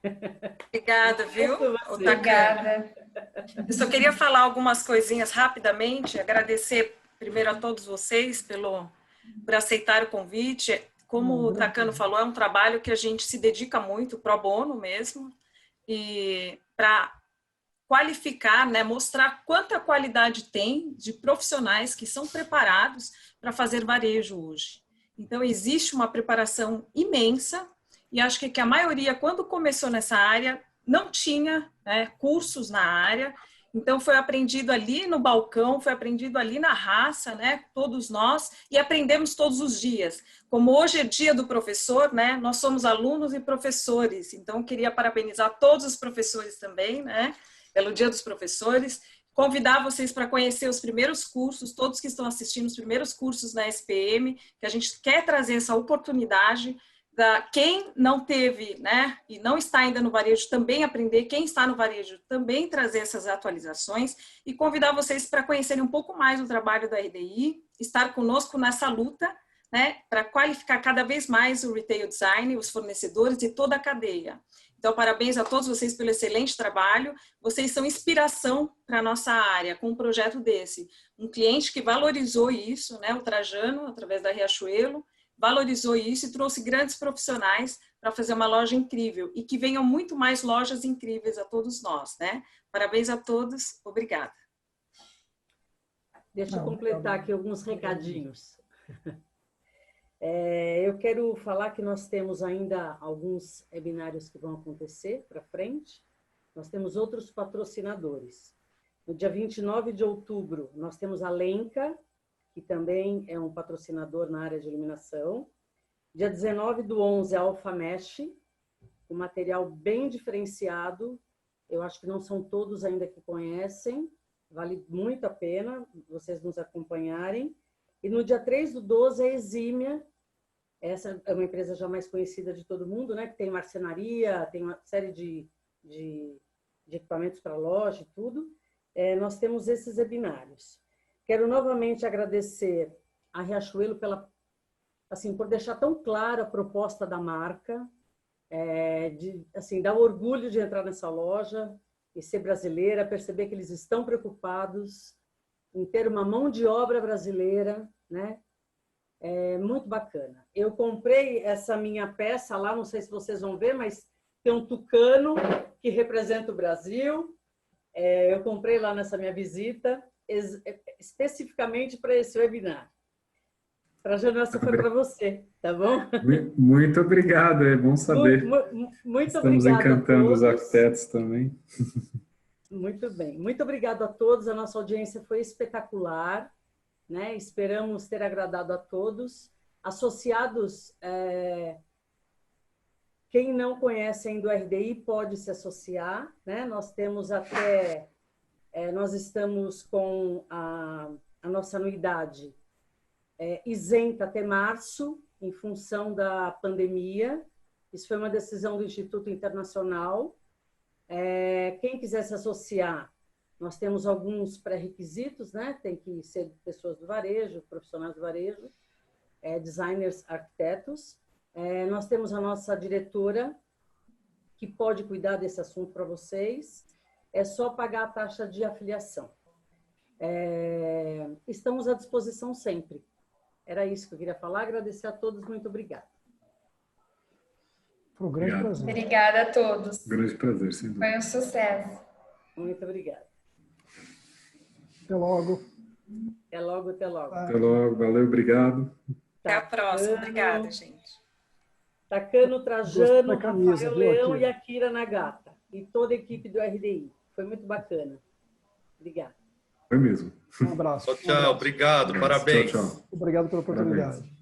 Obrigada, viu? Obrigada. Eu só queria falar algumas coisinhas rapidamente, agradecer primeiro a todos vocês por aceitar o convite. Como o Takano falou, é um trabalho que a gente se dedica muito, pro bono mesmo, e para qualificar, né, mostrar quanta qualidade tem de profissionais que são preparados para fazer varejo hoje. Então, existe uma preparação imensa e acho que a maioria, quando começou nessa área, não tinha, né, cursos na área. Então, foi aprendido ali no balcão, foi aprendido ali na raça, né, todos nós, e aprendemos todos os dias. Como hoje é dia do professor, né, nós somos alunos e professores. Então, queria parabenizar todos os professores também, né, pelo Dia dos Professores, convidar vocês para conhecer os primeiros cursos, todos que estão assistindo os primeiros cursos na SPM, que a gente quer trazer essa oportunidade da quem não teve, né, e não está ainda no varejo também aprender, quem está no varejo também trazer essas atualizações e convidar vocês para conhecerem um pouco mais o trabalho da RDI, estar conosco nessa luta, né, para qualificar cada vez mais o retail design, os fornecedores e toda a cadeia. Então, parabéns a todos vocês pelo excelente trabalho. Vocês são inspiração para a nossa área, com um projeto desse. Um cliente que valorizou isso, né, o Trajano, através da Riachuelo, valorizou isso e trouxe grandes profissionais para fazer uma loja incrível. E que venham muito mais lojas incríveis a todos nós, né? Parabéns a todos. Obrigada. Deixa eu completar aqui alguns recadinhos. Eu quero falar que nós temos ainda alguns webinários que vão acontecer para frente. Nós temos outros patrocinadores. No dia 29 de outubro, nós temos a Lenca, que também é um patrocinador na área de iluminação. Dia 19/11, a Alfamesh, um material bem diferenciado. Eu acho que não são todos ainda que conhecem. Vale muito a pena vocês nos acompanharem. E no dia 3/12, a Exímia. Essa é uma empresa já mais conhecida de todo mundo, né? Que tem marcenaria, tem uma série de equipamentos para loja e tudo. Nós temos esses webinários. Quero novamente agradecer a Riachuelo por deixar tão clara a proposta da marca, dar orgulho de entrar nessa loja e ser brasileira, perceber que eles estão preocupados em ter uma mão de obra brasileira, né? É muito bacana. Eu comprei essa minha peça lá, não sei se vocês vão ver, mas tem um tucano que representa o Brasil. Eu comprei lá nessa minha visita, especificamente para esse webinar. Trajano, essa foi para você, tá bom? Muito obrigado, é bom saber. Muito Estamos obrigada encantando a os arquitetos também. Muito bem. Muito obrigado a todos. A nossa audiência foi espetacular, né? Esperamos ter agradado a todos. Associados, Quem não conhece ainda o RDI pode se associar, né? Nós temos até, nós estamos com a nossa anuidade isenta até março, em função da pandemia. Isso foi uma decisão do Instituto Internacional. Quem quiser se associar, nós temos alguns pré-requisitos, né? Tem que ser pessoas do varejo, profissionais do varejo, designers, arquitetos. Nós temos a nossa diretora, que pode cuidar desse assunto para vocês. É só pagar a taxa de afiliação. Estamos à disposição sempre. Era isso que eu queria falar. Agradecer a todos. Muito obrigada. Foi um grande prazer. Obrigada a todos. Grande prazer, sem dúvida. Foi um sucesso. Muito obrigada. Até logo. Até logo, até logo. Até logo. Valeu, obrigado. Até a próxima. Obrigada, gente. Takano, Trajano, camisa, Rafael viu, Leão aqui? e Akira Nagata. E toda a equipe do RDI. Foi muito bacana. Obrigada. Foi mesmo. Um abraço. Tchau, tchau. Obrigado. Parabéns. Tchau, tchau. Obrigado pela oportunidade. Parabéns.